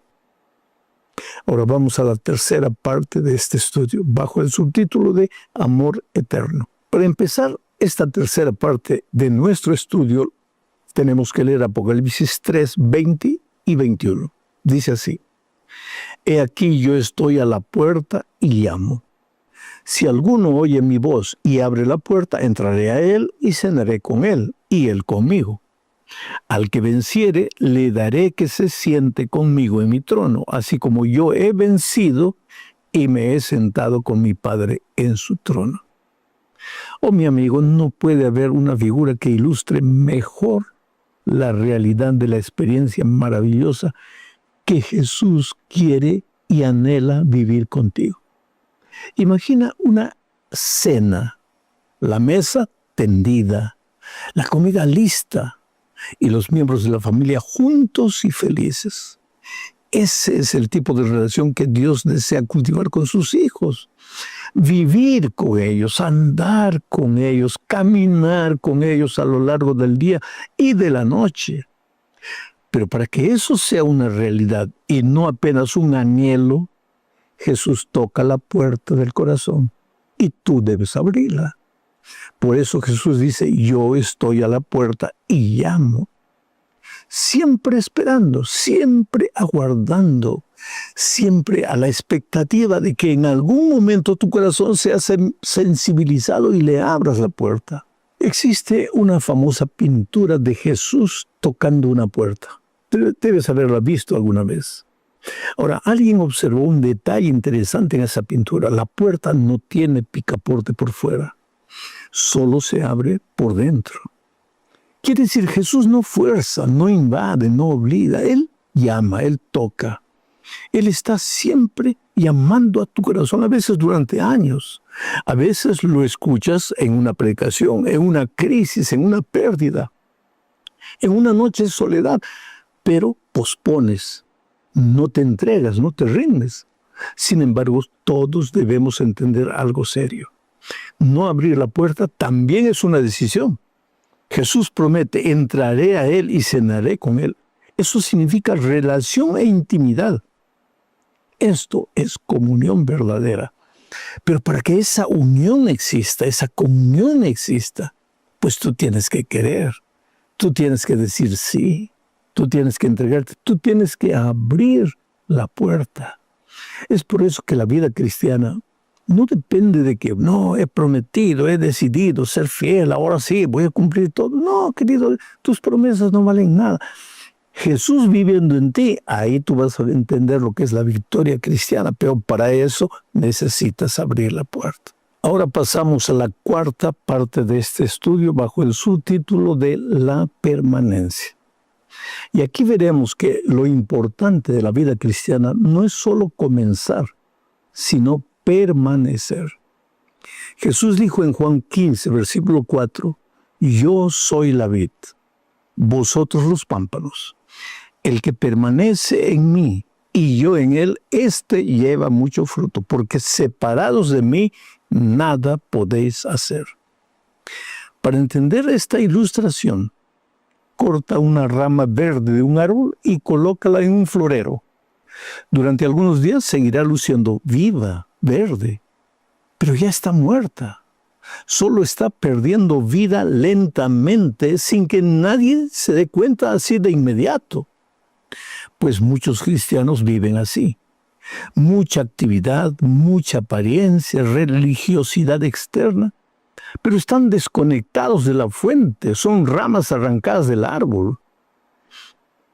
[SPEAKER 2] Ahora vamos a la tercera parte de este estudio, bajo el subtítulo de Amor Eterno. Para empezar esta tercera parte de nuestro estudio, tenemos que leer Apocalipsis 3, 20 y 21. Dice así: he aquí yo estoy a la puerta y llamo. Si alguno oye mi voz y abre la puerta, entraré a él y cenaré con él, y él conmigo. Al que venciere, le daré que se siente conmigo en mi trono, así como yo he vencido y me he sentado con mi Padre en su trono. Oh, mi amigo, no puede haber una figura que ilustre mejor la realidad de la experiencia maravillosa que Jesús quiere y anhela vivir contigo. Imagina una cena, la mesa tendida, la comida lista y los miembros de la familia juntos y felices. Ese es el tipo de relación que Dios desea cultivar con sus hijos. Vivir con ellos, andar con ellos, caminar con ellos a lo largo del día y de la noche. Pero para que eso sea una realidad y no apenas un anhelo, Jesús toca la puerta del corazón y tú debes abrirla. Por eso Jesús dice: yo estoy a la puerta y llamo. Siempre esperando, siempre aguardando, siempre a la expectativa de que en algún momento tu corazón sea sensibilizado y le abras la puerta. Existe una famosa pintura de Jesús tocando una puerta. Debes haberla visto alguna vez. Ahora, alguien observó un detalle interesante en esa pintura. La puerta no tiene picaporte por fuera, solo se abre por dentro. Quiere decir, Jesús no fuerza, no invade, no obliga. Él llama, Él toca. Él está siempre llamando a tu corazón, a veces durante años. A veces lo escuchas en una predicación, en una crisis, en una pérdida, en una noche de soledad, pero pospones, no te entregas, no te rindes. Sin embargo, todos debemos entender algo serio. No abrir la puerta también es una decisión. Jesús promete, entraré a Él y cenaré con Él. Eso significa relación e intimidad. Esto es comunión verdadera. Pero para que esa unión exista, esa comunión exista, pues tú tienes que querer, tú tienes que decir sí, tú tienes que entregarte, tú tienes que abrir la puerta. Es por eso que la vida cristiana no depende de que, no, he prometido, he decidido ser fiel, ahora sí, voy a cumplir todo. No, querido, tus promesas no valen nada. Jesús viviendo en ti, ahí tú vas a entender lo que es la victoria cristiana, pero para eso necesitas abrir la puerta. Ahora pasamos a la cuarta parte de este estudio bajo el subtítulo de la permanencia. Y aquí veremos que lo importante de la vida cristiana no es solo comenzar, sino permanecer. Jesús dijo en Juan 15, versículo 4, yo soy la vid, vosotros los pámpanos. El que permanece en mí y yo en él, éste lleva mucho fruto, porque separados de mí, nada podéis hacer. Para entender esta ilustración, corta una rama verde de un árbol y colócala en un florero. Durante algunos días seguirá luciendo viva, verde, pero ya está muerta. Solo está perdiendo vida lentamente sin que nadie se dé cuenta así de inmediato. Pues muchos cristianos viven así. Mucha actividad, mucha apariencia, religiosidad externa, pero están desconectados de la fuente, son ramas arrancadas del árbol.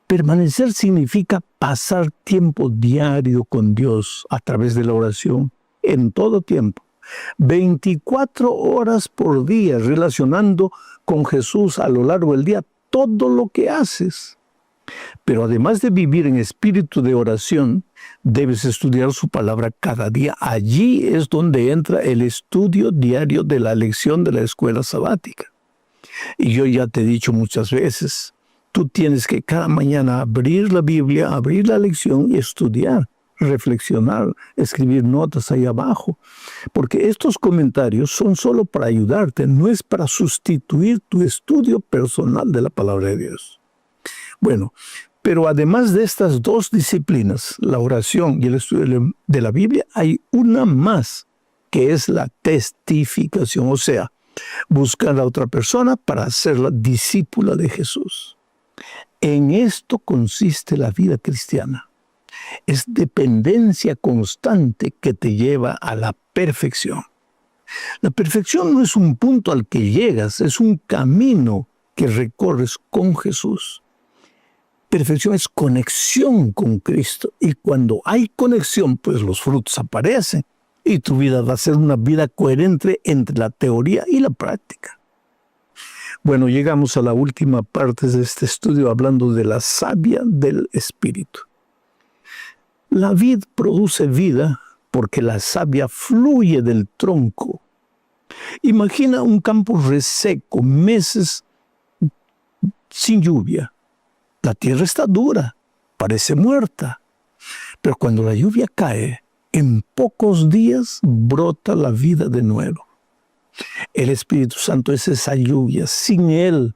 [SPEAKER 2] Permanecer significa pasar tiempo diario con Dios a través de la oración, en todo tiempo. 24 horas por día relacionando con Jesús a lo largo del día todo lo que haces. Pero además de vivir en espíritu de oración, debes estudiar su palabra cada día. Allí es donde entra el estudio diario de la lección de la escuela sabática. Y yo ya te he dicho muchas veces, tú tienes que cada mañana abrir la Biblia, abrir la lección y estudiar, reflexionar, escribir notas ahí abajo. Porque estos comentarios son solo para ayudarte, no es para sustituir tu estudio personal de la palabra de Dios. Bueno, pero además de estas dos disciplinas, la oración y el estudio de la Biblia, hay una más, que es la testificación, o sea, buscar a otra persona para hacerla discípula de Jesús. En esto consiste la vida cristiana. Es dependencia constante que te lleva a la perfección. La perfección no es un punto al que llegas, es un camino que recorres con Jesús. Perfección es conexión con Cristo. Y cuando hay conexión, pues los frutos aparecen. Y tu vida va a ser una vida coherente entre la teoría y la práctica. Bueno, llegamos a la última parte de este estudio hablando de la savia del Espíritu. La vid produce vida porque la savia fluye del tronco. Imagina un campo reseco, meses sin lluvia. La tierra está dura, parece muerta, pero cuando la lluvia cae, en pocos días brota la vida de nuevo. El Espíritu Santo es esa lluvia. Sin Él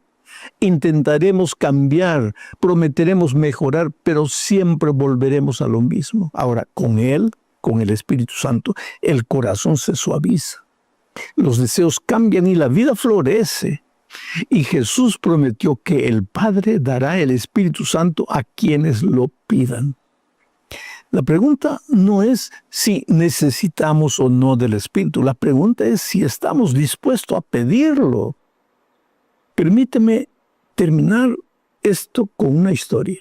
[SPEAKER 2] intentaremos cambiar, prometeremos mejorar, pero siempre volveremos a lo mismo. Ahora, con Él, con el Espíritu Santo, el corazón se suaviza. Los deseos cambian y la vida florece. Y Jesús prometió que el Padre dará el Espíritu Santo a quienes lo pidan. La pregunta no es si necesitamos o no del Espíritu. La pregunta es si estamos dispuestos a pedirlo. Permíteme terminar esto con una historia.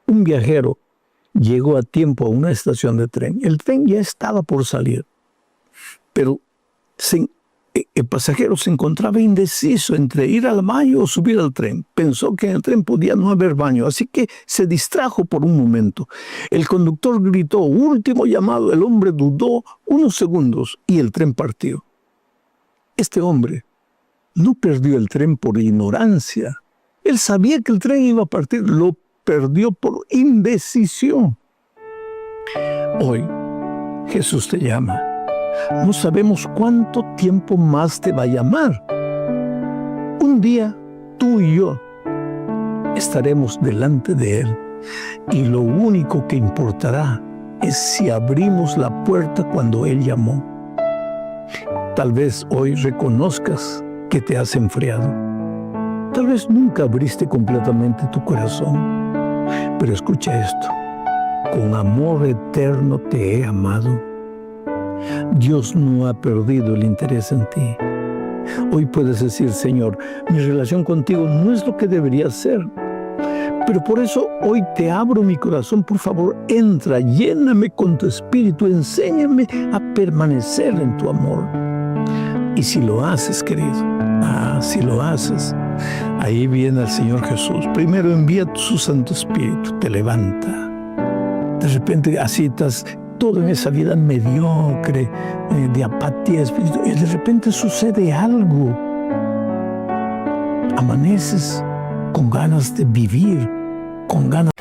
[SPEAKER 2] Un viajero llegó a tiempo a una estación de tren. El tren ya estaba por salir, pero El pasajero se encontraba indeciso entre ir al baño o subir al tren. Pensó que en el tren podía no haber baño, así que se distrajo por un momento. El conductor gritó, último llamado. El hombre dudó unos segundos y el tren partió. Este hombre no perdió el tren por ignorancia. Él sabía que el tren iba a partir, lo perdió por indecisión. Hoy Jesús te llama. No sabemos cuánto tiempo más te va a llamar. Un día, tú y yo estaremos delante de Él y lo único que importará es si abrimos la puerta cuando Él llamó. Tal vez hoy reconozcas que te has enfriado. Tal vez nunca abriste completamente tu corazón. Pero escucha esto. Con amor eterno te he amado. Dios no ha perdido el interés en ti. Hoy puedes decir, Señor, mi relación contigo no es lo que debería ser. Pero por eso hoy te abro mi corazón. Por favor, entra, lléname con tu espíritu, enséñame a permanecer en tu amor. Y si lo haces, querido, si lo haces, ahí viene el Señor Jesús. Primero envía su Santo Espíritu, te levanta. De repente así estás todo en esa vida mediocre, de apatía espiritual, y de repente sucede algo. Amaneces con ganas de vivir, con ganas